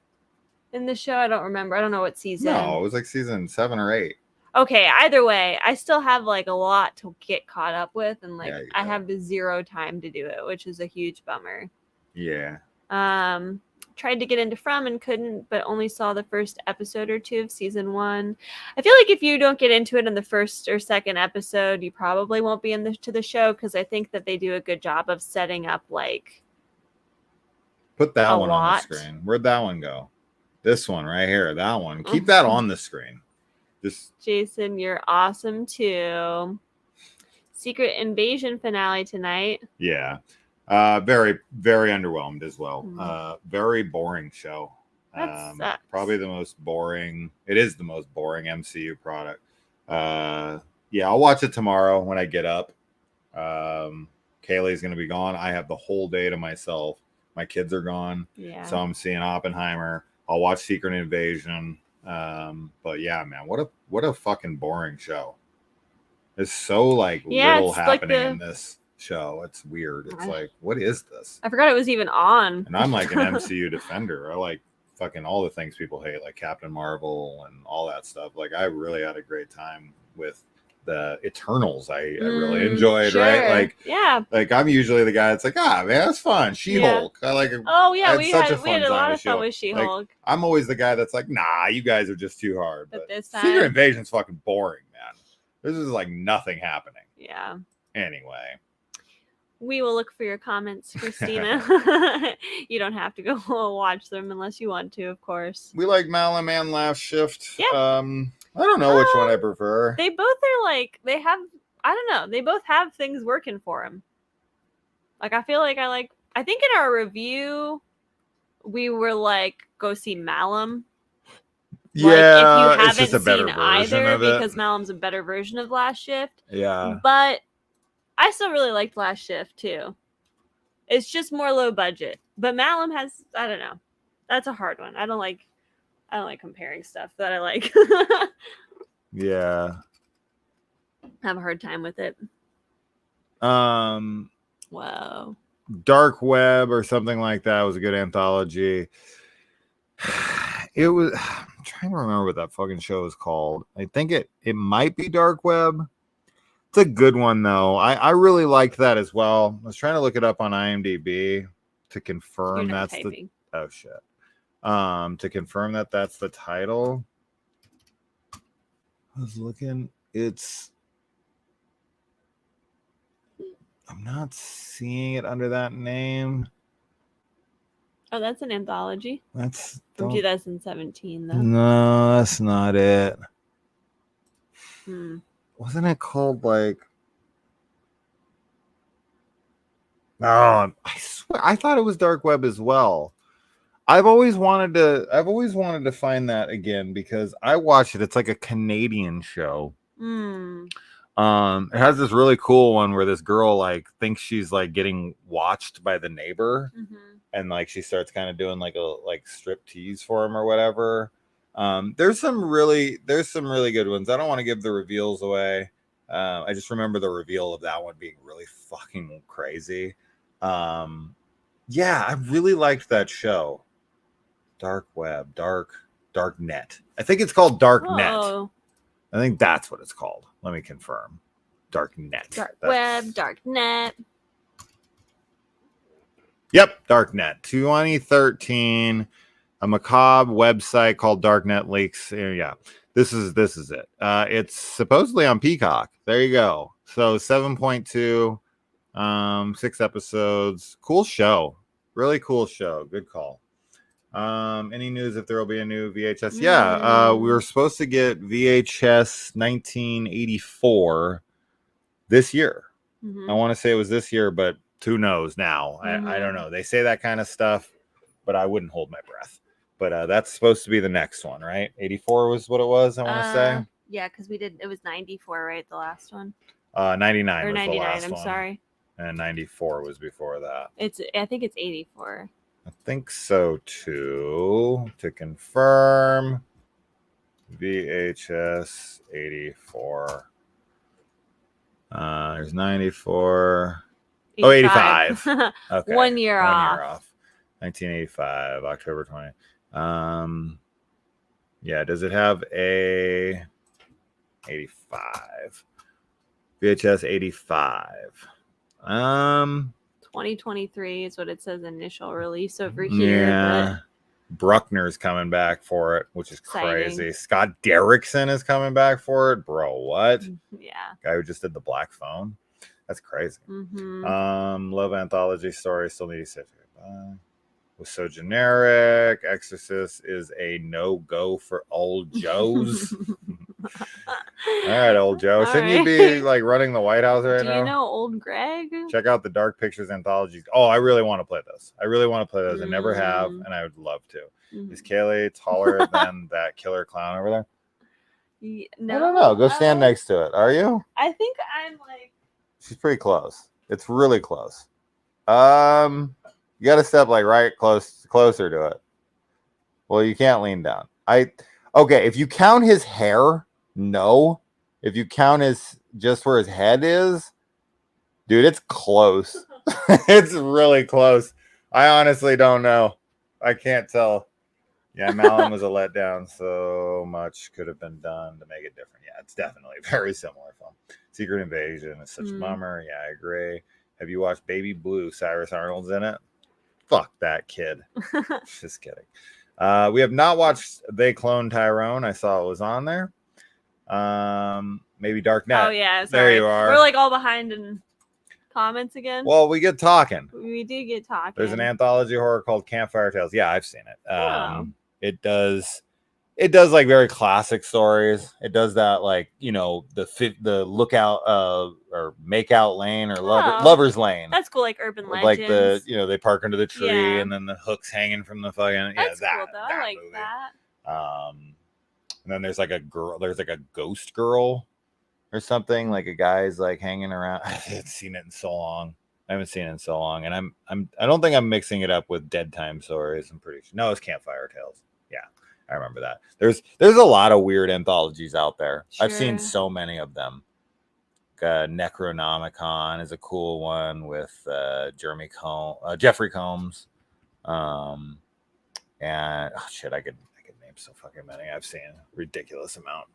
in the show. I don't remember. I don't know what season. No, it was like season 7 or 8. Okay, either way, I still have like a lot to get caught up with, and like I have zero time to do it, which is a huge bummer. Yeah. Tried to get into From and couldn't, but only saw the first episode or 2 of season 1. I feel like if you don't get into it in the first or second episode, you probably won't be into the show because I think that they do a good job of setting up like. Put that one on the screen. Where'd that one go? This one right here. That one. Keep that on the screen. Jason, you're awesome too. Secret Invasion finale tonight. Yeah. Very, very underwhelmed as well. Very boring show. Probably the most boring. It is the most boring MCU product. Yeah, I'll watch it tomorrow when I get up. Kaylee's going to be gone. I have the whole day to myself. My kids are gone. Yeah. So I'm seeing Oppenheimer. I'll watch Secret Invasion. But yeah, man, what a fucking boring show. There's so little happening in this show. It's weird. It's like, what is this? I forgot it was even on. And I'm like an MCU defender. I like fucking all the things people hate, like Captain Marvel and all that stuff. Like I really had a great time with the Eternals. I really enjoyed, right? Like, yeah. Like I'm usually the guy that's like, man, that's fun. She-Hulk. I like it. Oh yeah, we had a lot of fun with She-Hulk. Like, I'm always the guy that's like, nah, you guys are just too hard. But this time, Secret Invasion's fucking boring, man. This is like nothing happening. Yeah. Anyway. We will look for your comments, Christina. You don't have to go watch them unless you want to, of course. We like Malum and Last Shift. Yeah. I don't know which one I prefer. They both are like, they have, I don't know, they both have things working for them. Like, I feel like I think in our review, we were like, go see Malum. Yeah, like, if you it's just a better seen either, of because Malum's a better version of Last Shift. Yeah. But I still really liked Last Shift too. It's just more low budget. But Malum has, I don't know. That's a hard one. I don't like comparing stuff that I like. Yeah. I have a hard time with it. Whoa. Dark Web or something like that was a good anthology. It was. I'm trying to remember what that fucking show is called. I think it might be Dark Web. It's a good one though. I really liked that as well. I was trying to look it up on IMDb to confirm You're that's typing. the. Oh shit. To confirm that that's the title. I was looking. I'm not seeing it under that name. Oh, that's an anthology That's from 2017, though. No, that's not it. Hmm. Wasn't it called like? No, I swear I thought it was Dark Web as well. I've always wanted to find that again because I watched it. It's like a Canadian show. Hmm. It has this really cool one where this girl like thinks she's like getting watched by the neighbor, and like she starts kind of doing like a strip tease for him or whatever. There's some really good ones. I don't want to give the reveals away. I just remember the reveal of that one being really fucking crazy. Yeah, I really liked that show. Dark Web, Dark Net. I think it's called Dark Net. Oh. I think that's what it's called. Let me confirm. Dark Net. Dark Web, Dark Net. Yep, Dark Net. 2013. A macabre website called Darknet leaks. Yeah, this is it. It's supposedly on Peacock. There you go. So 7.2, 6 episodes. Cool show. Really cool show. Good call. Any news if there will be a new VHS? Yeah, we were supposed to get VHS 1984 this year. I want to say it was this year, but who knows now? I don't know. They say that kind of stuff, but I wouldn't hold my breath. But that's supposed to be the next one, right? 84 was what it was, I want to say. Yeah, because it was 94, right? The last one. 99 or was 99, the last I'm one. sorry. And 94 was before that. I think it's 84. I think so too. To confirm, VHS 84. There's 94. 85. Oh, 85. Okay. 1 year off. 1985, October 20. Yeah, does it have a 85? VHS 85. 2023 is what it says initial release over here. Yeah. Bruckner's coming back for it, which is Exciting. crazy. Scott Derrickson is coming back for it. Bro, what? Yeah. Guy who just did the Black Phone. That's crazy. Mm-hmm. Love anthology story. Still need to say was so generic. Exorcist is a no-go for old Joes. All right, old Joe. Shouldn't you be like running the White House right now? Do you know old Greg? Check out the Dark Pictures anthologies. Oh, I really want to play those. I never have, and I would love to. Is Kaylee taller than that killer clown over there? No. I don't know. Go stand next to it. Are you? I think I'm like... She's pretty close. It's really close. You got to step like right closer to it. Well, you can't lean down. Okay, if you count his hair, no. If you count just where his head is, dude, it's close. It's really close. I honestly don't know. I can't tell. Yeah, Malin was a letdown. So much could have been done to make it different. Yeah, it's definitely a very similar film. Secret Invasion is such a bummer. Yeah, I agree. Have you watched Baby Blue? Cyrus Arnold's in it. Fuck that kid. Just kidding. We have not watched They Cloned Tyrone. I saw it was on there. Maybe Dark Net. Oh, yeah. There you are. We're like all behind in comments again. Well, we get talking. We do get talking. There's an anthology horror called Campfire Tales. Yeah, I've seen it. It does like very classic stories. It does that like, you know, the lookout or makeout lane or lover's lane. That's cool, like urban legends. Like the, you know, they park under the tree and then the hook's hanging from the fucking That's that. Cool, though. I like movie. that. And then there's like a girl. There's like a ghost girl or something. Like a guy's like hanging around. I haven't seen it in so long. And I don't think I'm mixing it up with Dead Time Stories. I'm pretty sure. No, it's Campfire Tales. Yeah, I remember that. There's a lot of weird anthologies out there. Sure. I've seen so many of them. Necronomicon is a cool one with Jeffrey Combs. And shit, I could name so fucking many. I've seen a ridiculous amount.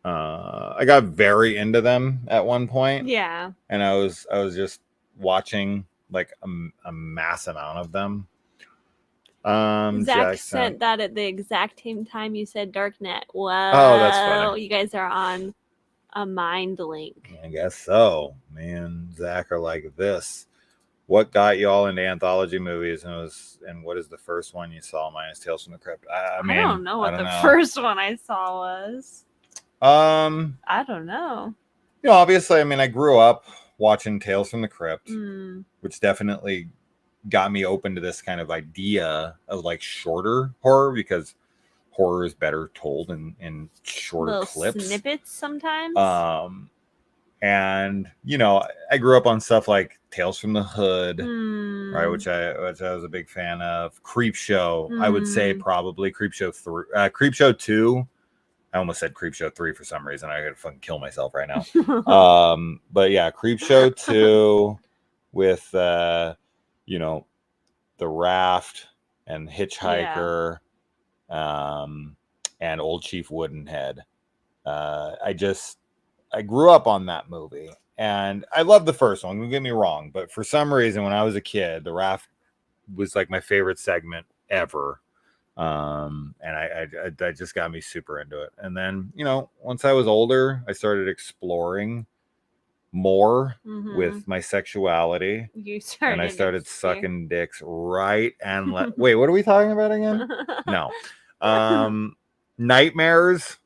I got very into them at one point. Yeah. And I was just watching like a mass amount of them. Zach sent that at the exact same time you said Darknet. Wow. Oh, that's funny. You guys are on a mind link. I guess so. Me and Zach are like this. What got you all into anthology movies, and what is the first one you saw minus Tales from the Crypt? I mean, I don't know what the first one I saw was. I don't know. You know, obviously, I mean, I grew up watching Tales from the Crypt, which definitely got me open to this kind of idea of like shorter horror, because horror is better told in shorter little clips, snippets sometimes. And you know, I grew up on stuff like Tales from the Hood, right, which I was a big fan of. Creepshow, I would say probably Creepshow 3, Creepshow 2. I almost said Creepshow 3 for some reason. I gotta fucking kill myself right now. But yeah, Creepshow 2 with you know, The Raft and Hitchhiker, and Old Chief Woodenhead. I grew up on that movie, and I love the first one. Don't get me wrong, but for some reason, when I was a kid, The Raft was like my favorite segment ever. And I just got me super into it. And then, you know, once I was older, I started exploring more with my sexuality. And I started sucking dicks right and left. Wait, what are we talking about again? No. Nightmares,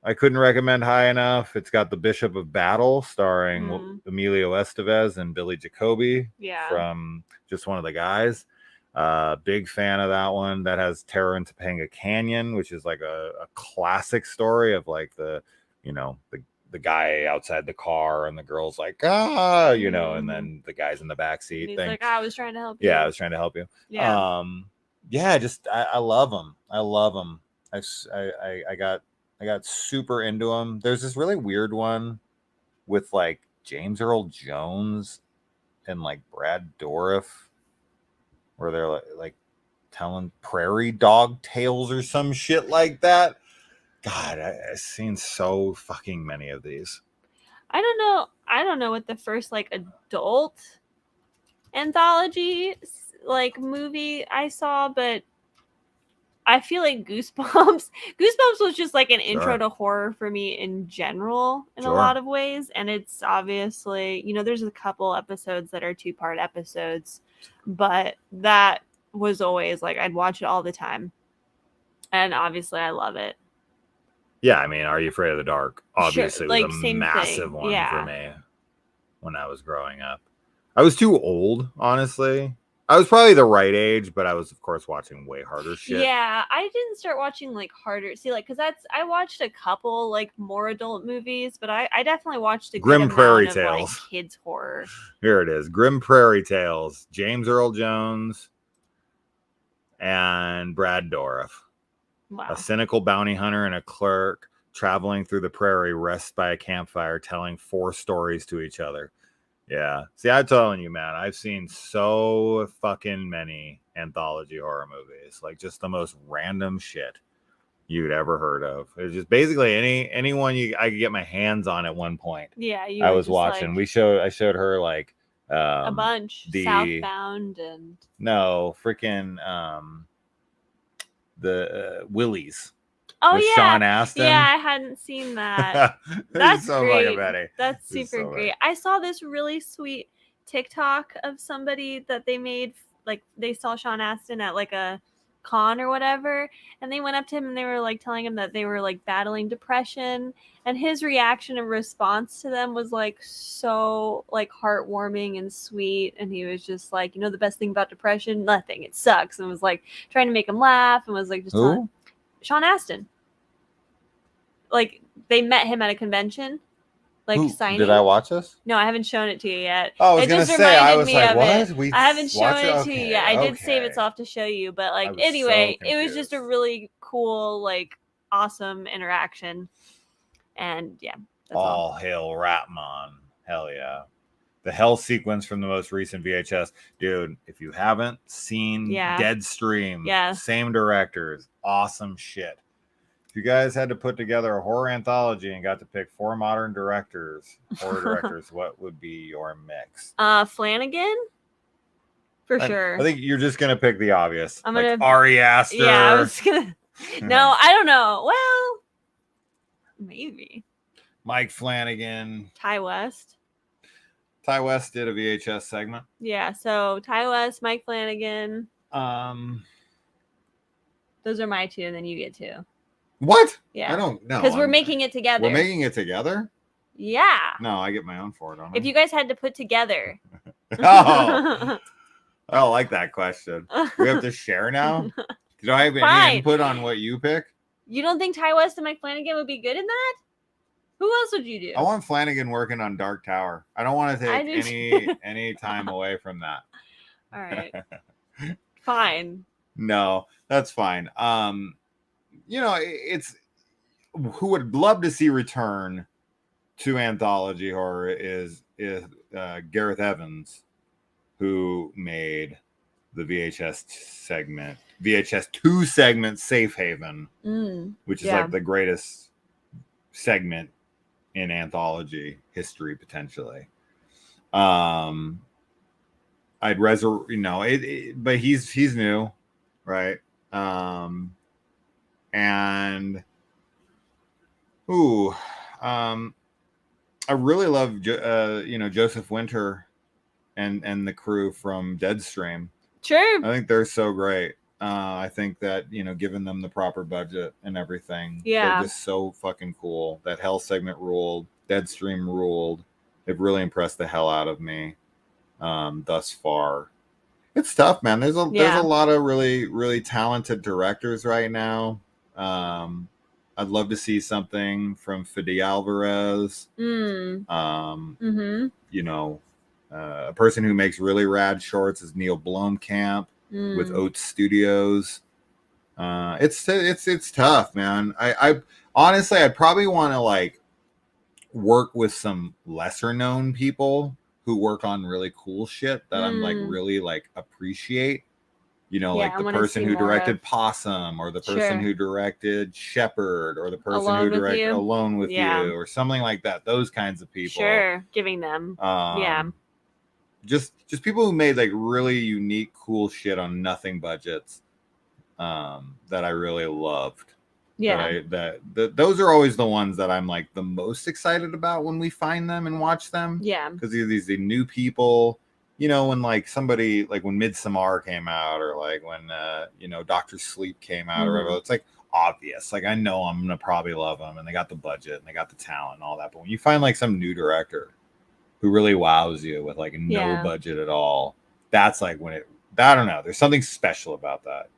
I couldn't recommend high enough. It's got the Bishop of Battle starring Emilio Estevez and Billy Jacoby from Just One of the Guys. Big fan of that one. That has Terror in Topanga Canyon, which is like a classic story of like the guy outside the car and the girl's like, you know, and then the guy's in the back seat. He's like, I was trying to help you. Yeah, I was trying to help you. Yeah. I love them. I love them. I got super into them. There's this really weird one with like James Earl Jones and like Brad Dourif, where they're like telling prairie dog tales or some shit like that. God, I've seen so fucking many of these. I don't know what the first like adult anthology like movie I saw, but I feel like Goosebumps was just like an intro to horror for me in general in a lot of ways. And it's obviously, you know, there's a couple episodes that are 2-part episodes, but that was always like, I'd watch it all the time. And obviously I love it. Yeah, I mean, Are You Afraid of the Dark? Obviously was a massive one for me when I was growing up. I was too old, honestly. I was probably the right age, but I was, of course, watching way harder shit. Yeah, I didn't start watching like harder. See, like, because I watched a couple like more adult movies, but I definitely watched a Grim good Prairie amount Tales. of like kids horror. Here it is, Grim Prairie Tales. James Earl Jones and Brad Dourif. Wow. A cynical bounty hunter and a clerk traveling through the prairie rest by a campfire, telling 4 stories to each other. Yeah. See, I'm telling you, man, I've seen so fucking many anthology horror movies. Like just the most random shit you'd ever heard of. It's just basically anyone I could get my hands on at one point. Yeah, I was watching. Like, I showed her like a bunch. Southbound and no freaking the Willies. Oh with yeah, Sean Astin. Yeah, I hadn't seen that. That's so great. Betty. That's super great. I saw this really sweet TikTok of somebody that they made, like they saw Sean Astin at like a con or whatever, and they went up to him and they were like telling him that they were like battling depression, and his reaction and response to them was like so like heartwarming and sweet, and he was just like, you know, the best thing about depression, nothing, it sucks, and was like trying to make him laugh and was like just telling Sean Astin. Like they met him at a convention, like signing. Did I watch this? No, I haven't shown it to you yet. Oh, I was gonna say, I was like, what? I haven't shown it to you yet. I did save it off to show you, but like anyway, it was just a really cool, like awesome interaction. And yeah, all hail Ratman. Hell yeah. The hell sequence from the most recent VHS. Dude, if you haven't seen Deadstream, same directors, awesome shit. If you guys had to put together a horror anthology and got to pick 4 modern horror directors, what would be your mix? Flanagan? For sure. I think you're just going to pick the obvious. I'm like gonna, Ari Aster. Yeah, I was going to. No, I don't know. Well, maybe. Mike Flanagan. Ty West. Ty West did a VHS segment. Yeah, so Ty West, Mike Flanagan. Those are my 2, and then you get 2. What? Yeah. I don't know. Because we're making it together. We're making it together? Yeah. No, I get my own for it, don't I? If you guys had to put together. Oh. I don't like that question. We have to share now? Do I have any input on what you pick? You don't think Ty West and Mike Flanagan would be good in that? Who else would you do? I want Flanagan working on Dark Tower. I don't want to take any time away from that. All right. Fine. No, that's fine. It's who would love to see return to anthology horror is Gareth Evans, who made the VHS 2 segment Safe Haven, which is like the greatest segment in anthology history potentially. I'd but he's new, right? And I really love Joseph Winter and the crew from Deadstream. Sure. I think they're so great. I think that, given them the proper budget and everything, they're just so fucking cool. That Hell segment ruled. Deadstream ruled. They've really impressed the hell out of me thus far. It's tough, man. There's a lot of really, really talented directors right now. I'd love to see something from Fede Alvarez. A person who makes really rad shorts is Neil Blomkamp with Oats Studios. It's tough, man. I honestly, I'd probably want to work with some lesser known people who work on really cool shit that I'm really appreciate. The person who directed Possum, or the person who directed Shepherd, or the person who directed Alone with You, or something like that. Those kinds of people. Sure, giving them. Just people who made really unique, cool shit on nothing budgets. That I really loved. Yeah. Those are always the ones that I'm the most excited about when we find them and watch them. Yeah. Because these new people. When somebody when Midsommar came out, or when Dr. Sleep came out, or whatever, it's obvious. I know I'm gonna probably love them, and they got the budget and they got the talent and all that. But when you find some new director who really wows you with no budget at all, that's when it. I don't know. There's something special about that,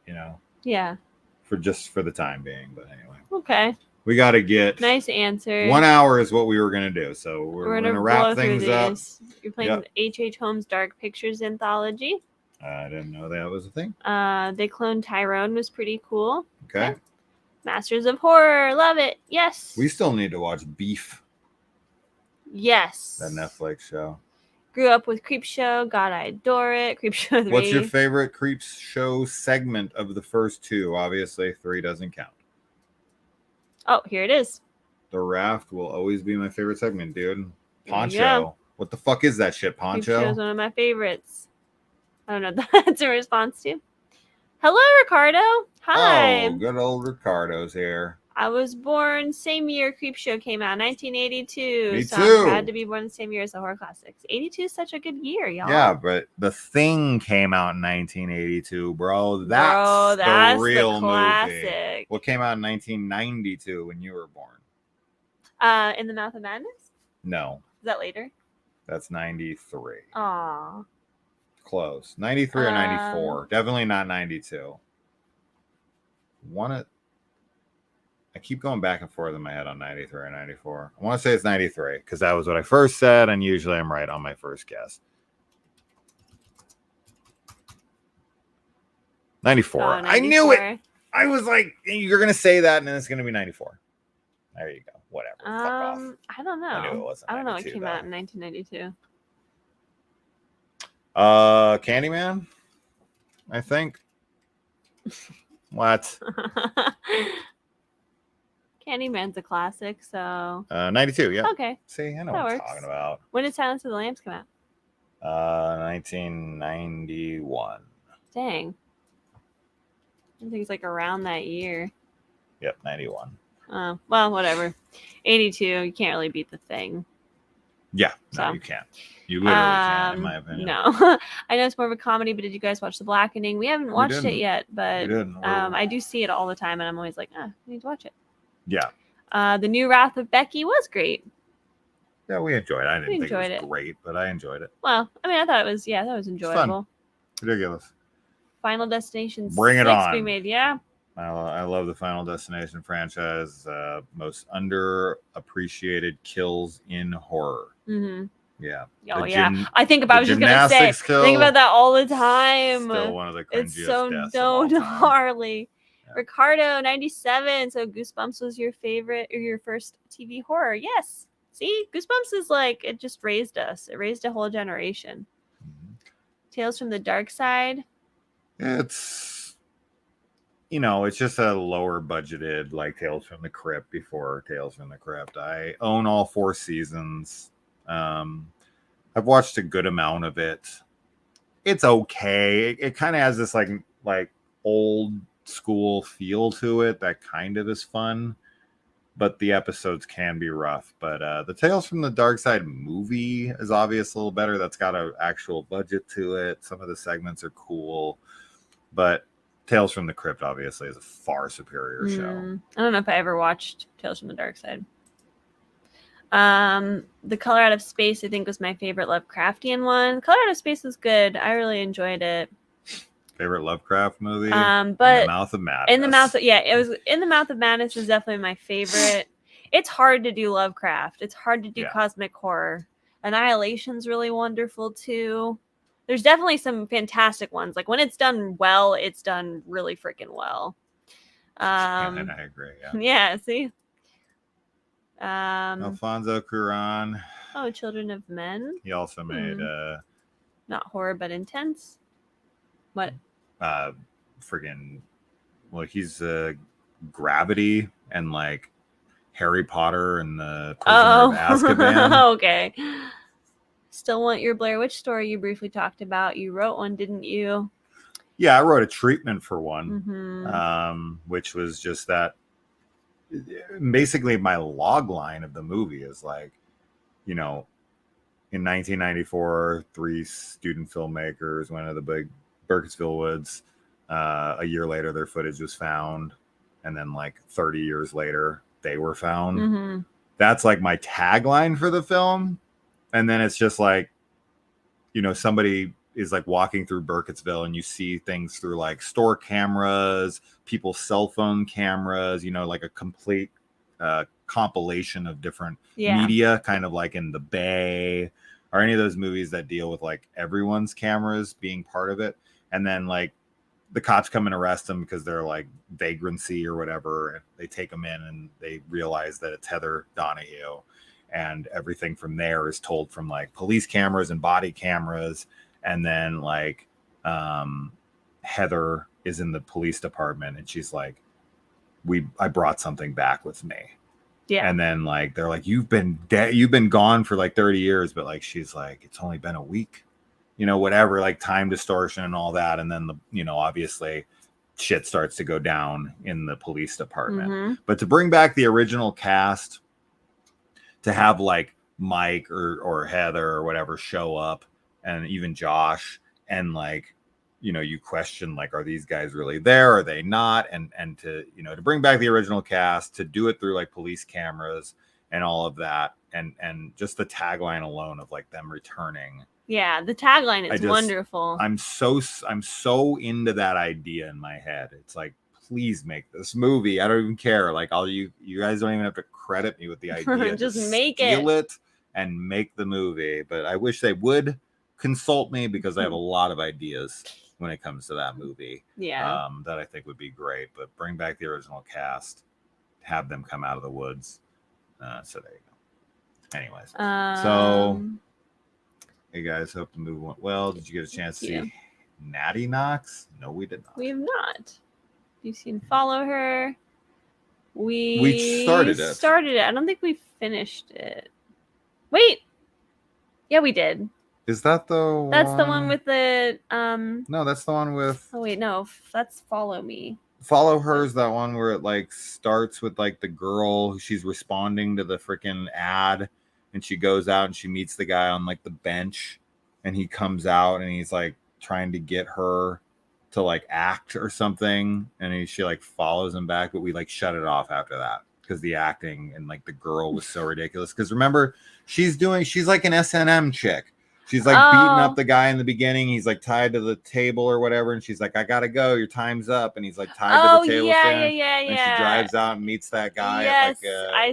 Yeah. For the time being, but anyway. Okay. We got to get nice answer. 1 hour is what we were going to do. So we're going to wrap things up. You're playing H.H. Holmes' Dark Pictures anthology. I didn't know that was a thing. They cloned Tyrone, was pretty cool. Okay. Masters of Horror. Love it. Yes. We still need to watch Beef. Yes. That Netflix show. Grew up with Creepshow. God, I adore it. Creepshow 3. What's your favorite Creepshow segment of the first 2? Obviously, 3 doesn't count. Oh, here it is. The Raft will always be my favorite segment, dude. Poncho. What the fuck is that shit, Poncho? Creepshow is one of my favorites. I don't know if that's a response to. Hello, Ricardo. Hi. Oh, good old Ricardo's here. I was born same year Creepshow came out, 1982. Me so too. I had to be born the same year as the horror classics. 82 is such a good year, y'all. Yeah, but The Thing came out in 1982, bro. That's the real movie. What came out in 1992 when you were born? In the Mouth of Madness? No. Is that later? That's 93. Aw. Close. 93 or 94. Definitely not 92. I keep going back and forth in my head on 93 or 94. I want to say it's 93 because that was what I first said, and usually I'm right on my first guess. 94. Oh, 94. I knew it. I was like, you're going to say that, and then it's going to be 94. There you go. Whatever. Fuck off. I don't know. I knew it wasn't I don't know what 92, came though. out in 1992. Candyman, I think. What? Candyman's a classic, so 92, yeah. okay. See, I know That what I'm works. talking about. When did Silence of the Lambs come out? 1991. Dang. I think it's like around that year. Yep, 91. Well, whatever. 82, you can't really beat The Thing. Yeah, no, So. you can't. You literally can't, in my opinion. No. I know it's more of a comedy, but did you guys watch The Blackening? We haven't watched it didn't. yet, but We didn't. I do see it all the time, and I'm always like, I need to watch it. Yeah. The New Wrath of Becky was great. Yeah, we enjoyed it. I didn't think enjoyed it was it. great, but I enjoyed it. Well, I mean, I thought it was, that was enjoyable. Ridiculous. Final Destination Bring it 6 on. we made, yeah. I love the Final Destination franchise. Most underappreciated kills in horror. Mm-hmm. Yeah. Oh, yeah. I was just going to say, think about that all the time. Still one of the cringiest It's so deaths of all time. gnarly. Yeah. Ricardo, 97. So Goosebumps was your favorite or your first TV horror. Yes. See, Goosebumps is like, it just raised us. It raised a whole generation. Mm-hmm. Tales from the Dark Side. It's, it's just a lower budgeted, like Tales from the Crypt before Tales from the Crypt. I own all 4 seasons. I've watched a good amount of it. It's okay. It kind of has this like old school feel to it that kind of is fun, but the episodes can be rough. But the Tales from the Dark Side movie is obviously a little better. That's got an actual budget to it. Some of the segments are cool, but Tales from the Crypt obviously is a far superior show. I don't know if I ever watched Tales from the Dark Side. The Color Out of Space, I think, was my favorite Lovecraftian one. Color Out of Space was good. I really enjoyed it. Favorite Lovecraft movie? But In the Mouth of Madness. It was In the Mouth of Madness is definitely my favorite. It's hard to do Lovecraft. It's hard to do cosmic horror. Annihilation's really wonderful too. There's definitely some fantastic ones. Like when it's done well, it's done really freaking well. And I agree. Yeah. Yeah. See. Alfonso Cuarón. Oh, Children of Men. He also made not horror but intense. What? He's Gravity and like Harry Potter and the Prisoner of Azkaban. Okay. Still Want Your Blair Witch story you briefly talked about. You wrote one, didn't you? Yeah, I wrote a treatment for one, which was just that. Basically, my log line of the movie is like, in 1994, 3 student filmmakers went to the big Burkittsville woods. A year later, their footage was found. And then like 30 years later, they were found. That's like my tagline for the film. And then it's just like, somebody is like walking through Burkittsville and you see things through like store cameras, people's cell phone cameras, like a complete compilation of different media, kind of like in The Bay or any of those movies that deal with like everyone's cameras being part of it. And then like the cops come and arrest them because they're like vagrancy or whatever. And they take them in and they realize that it's Heather Donahue. And everything from there is told from like police cameras and body cameras. And then like Heather is in the police department and she's like, I brought something back with me. Yeah. And then like they're like, you've been gone for like 30 years, but like she's like, it's only been a week, whatever, like time distortion and all that. And then obviously shit starts to go down in the police department. But to bring back the original cast, to have like Mike or Heather or whatever show up, and even Josh, and like, you question like, are these guys really there? Are they not? And to, to bring back the original cast, to do it through like police cameras and all of that. And just the tagline alone of like them returning. Yeah. The tagline is wonderful. I'm so into that idea in my head. It's like, please make this movie. I don't even care. Like you guys don't even have to credit me with the idea. Just make it and make the movie. But I wish they would consult me because I have a lot of ideas when it comes to that movie. Yeah. That I think would be great. But bring back the original cast, have them come out of the woods. So there you go. Anyways, so Um, hey guys, hope the movie went well. Did you get a chance to Yeah. see Natty Knox? No, we did not. we have not. You've seen Follow Her. We started it. Started it. I don't think we finished it. Wait. Yeah, we did. Is that the That's the one with the No, that's the one with Oh wait, no, that's Follow Me. Follow Her's that one where it like starts with like the girl, she's responding to the freaking ad, and she goes out and she meets the guy on like the bench, and he comes out and he's like trying to get her to like act or something, and she like follows him back, but we like shut it off after that because the acting and like the girl was so ridiculous. Because remember, she's like an S&M chick. She's like beating up the guy in the beginning. He's like tied to the table or whatever, and she's like, "I gotta go. Your time's up." And he's like tied to the table. Yeah. And she drives out and meets that guy at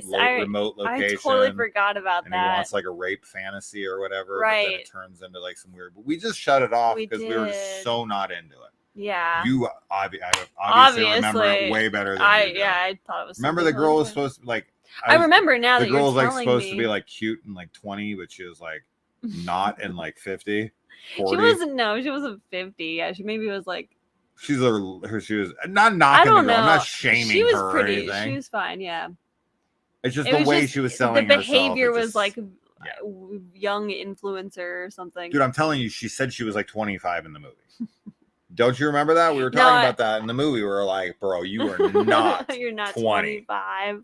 like a remote location. I totally forgot about and that. he wants like a rape fantasy or whatever. Right. But then it turns into like some weird. But we just shut it off because we were just so not into it. Yeah. You obviously remember it way better than you do. I thought it was. Remember the girl was supposed to be like. I remember now that the girl was you're like supposed me. to be like cute and like 20, but she was like not in like 50. 40. She wasn't. No, she wasn't 50. Yeah, she maybe was like. She was not knocking the girl. I'm not shaming she was her pretty. or anything. She was fine. Yeah. It's just the way she was selling the herself. behavior was like young influencer or something. Dude, I'm telling you, she said she was like 25 in the movie. Don't you remember that? We were talking about that in the movie. We were like, bro, you are not You're not 20. 25.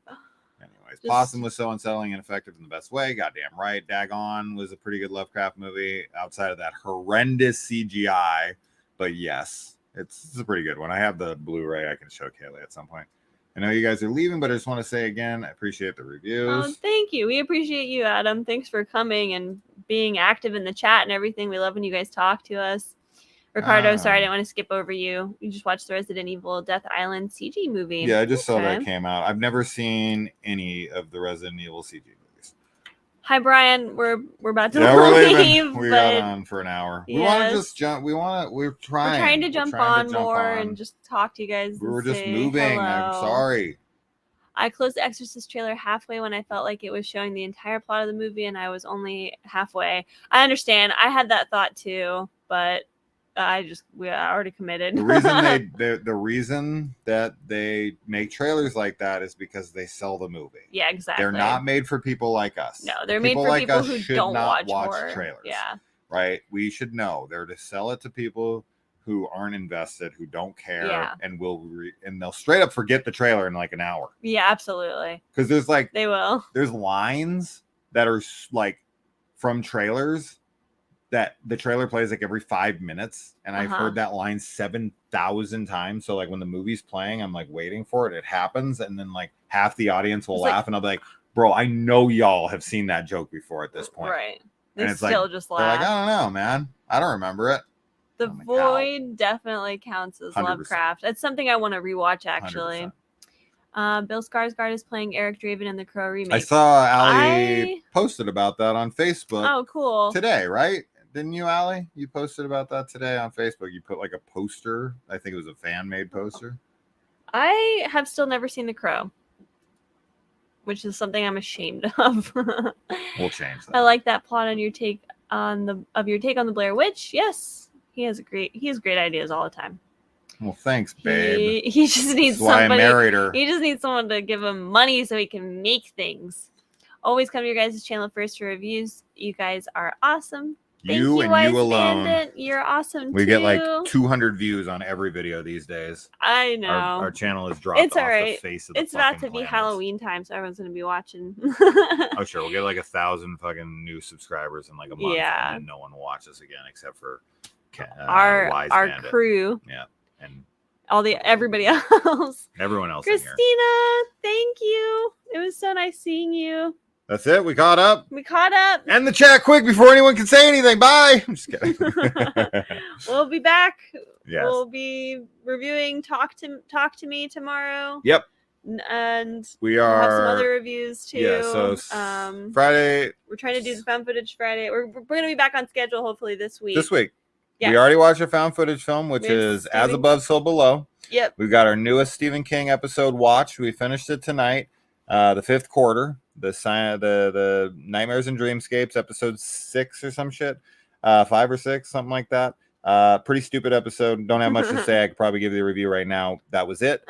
Anyways, Possum was so unsettling and effective in the best way. Goddamn right. Dagon was a pretty good Lovecraft movie outside of that horrendous CGI. But yes, it's a pretty good one. I have the Blu-ray. I can show Kaylee at some point. I know you guys are leaving, but I just want to say again, I appreciate the reviews. Oh, thank you. We appreciate you, Adam. Thanks for coming and being active in the chat and everything. We love when you guys talk to us. Ricardo, sorry, I didn't want to skip over you. You just watched the Resident Evil Death Island CG movie. Yeah, I just saw that came out. I've never seen any of the Resident Evil CG movies. Hi, Brian. We're about to leave. We got on for an hour. Yes. We want to just jump. We're trying to jump on more and just talk to you guys. We were just moving. Hello. I'm sorry. I closed the Exorcist trailer halfway when I felt like it was showing the entire plot of the movie, and I was only halfway. I understand. I had that thought too, but we already committed. The reason that they make trailers like that is because they sell the movie. Yeah, exactly. They're not made for people like us. No, they're made for people who don't watch trailers. Yeah. Right? We should know. They're to sell it to people who aren't invested, who don't care, and and they'll straight up forget the trailer in like an hour. Yeah, absolutely. Because there's like they will. There's lines that are like from trailers that the trailer plays like every 5 minutes, and I've heard that line 7,000 times. So like when the movie's playing, I'm like waiting for it. It happens, and then like half the audience will laugh, and I'll be like, "Bro, I know y'all have seen that joke before at this point." Right? They and it's still like, just laugh. They're like, "I don't know, man. I don't remember it." The Void definitely counts as 100%. Lovecraft. It's something I want to rewatch actually. 100%. Bill Skarsgård is playing Eric Draven in the Crow remake. I saw Allie posted about that on Facebook. Oh, cool. Today, right? Didn't you, Allie? You posted about that today on Facebook. You put like a poster. I think it was a fan-made poster. I have still never seen The Crow, which is something I'm ashamed of. We'll change that. I like that plot on your take on the Blair Witch. Yes, he has great ideas all the time. Well, thanks, babe. He just needs somebody. Why I married her. He just needs someone to give him money so he can make things. Always come to your guys' channel first for reviews. You guys are awesome. Thank you and you alone. Bandit. You're awesome. We get like 200 views on every video these days. I know. Our channel has dropped off the face of the It's about to be planet. Halloween time, so everyone's gonna be watching. Oh sure, we'll get like 1,000 fucking new subscribers in like a month, and then no one will watch us again except for our Bandit. crew. Yeah, and everybody else. Everyone else. Christina, thank you. It was so nice seeing you. That's it. We caught up. End the chat quick before anyone can say anything. Bye. I'm just kidding. We'll be back. Yes. We'll be reviewing Talk to Me tomorrow. Yep. And we'll have some other reviews too. Yeah. So Friday. We're trying to do the found footage Friday. We're going to be back on schedule hopefully this week. Yeah. We already watched a found footage film, which is As Above, So Below. Yep. We've got our newest Stephen King episode watched. We finished it tonight. The 5th quarter. the Nightmares and Dreamscapes episode 6 or some shit, 5 or 6, something like that. Pretty stupid episode. Don't have much to say. I could probably give you the review right now. That was it.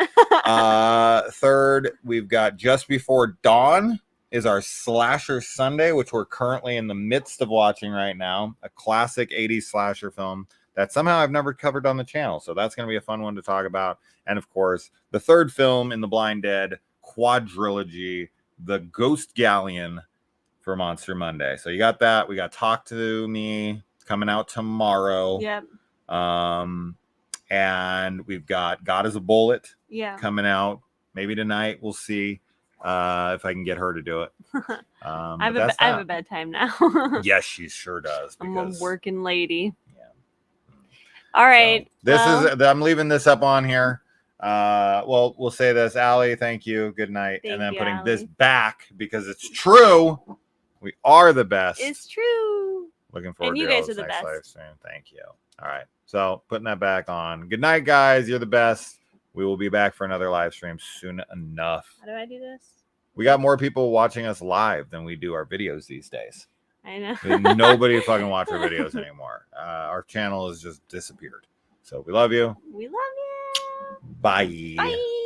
Third, we've got Just Before Dawn is our slasher Sunday, which we're currently in the midst of watching right now. A classic 80s slasher film that somehow I've never covered on the channel. So that's going to be a fun one to talk about. And of course, the third film in the Blind Dead quadrilogy, The Ghost Galleon for Monster Monday. So you got that. We got Talk to Me coming out tomorrow. Yep. And we've got God is a Bullet coming out maybe tonight. We'll see if I can get her to do it. I have a bedtime now. Yes, she sure does. I'm a working lady. Yeah. All right. So I'm leaving this up on here. Well, we'll say this. Allie, thank you. Good night. And then putting this back because it's true. We are the best. It's true. Looking forward and to you guys are the best. live stream. Thank you. All right. So putting that back on. Good night, guys. You're the best. We will be back for another live stream soon enough. How do I do this? We got more people watching us live than we do our videos these days. I know. Nobody fucking watch our videos anymore. Our channel has just disappeared. So we love you. We love you. Bye. Bye.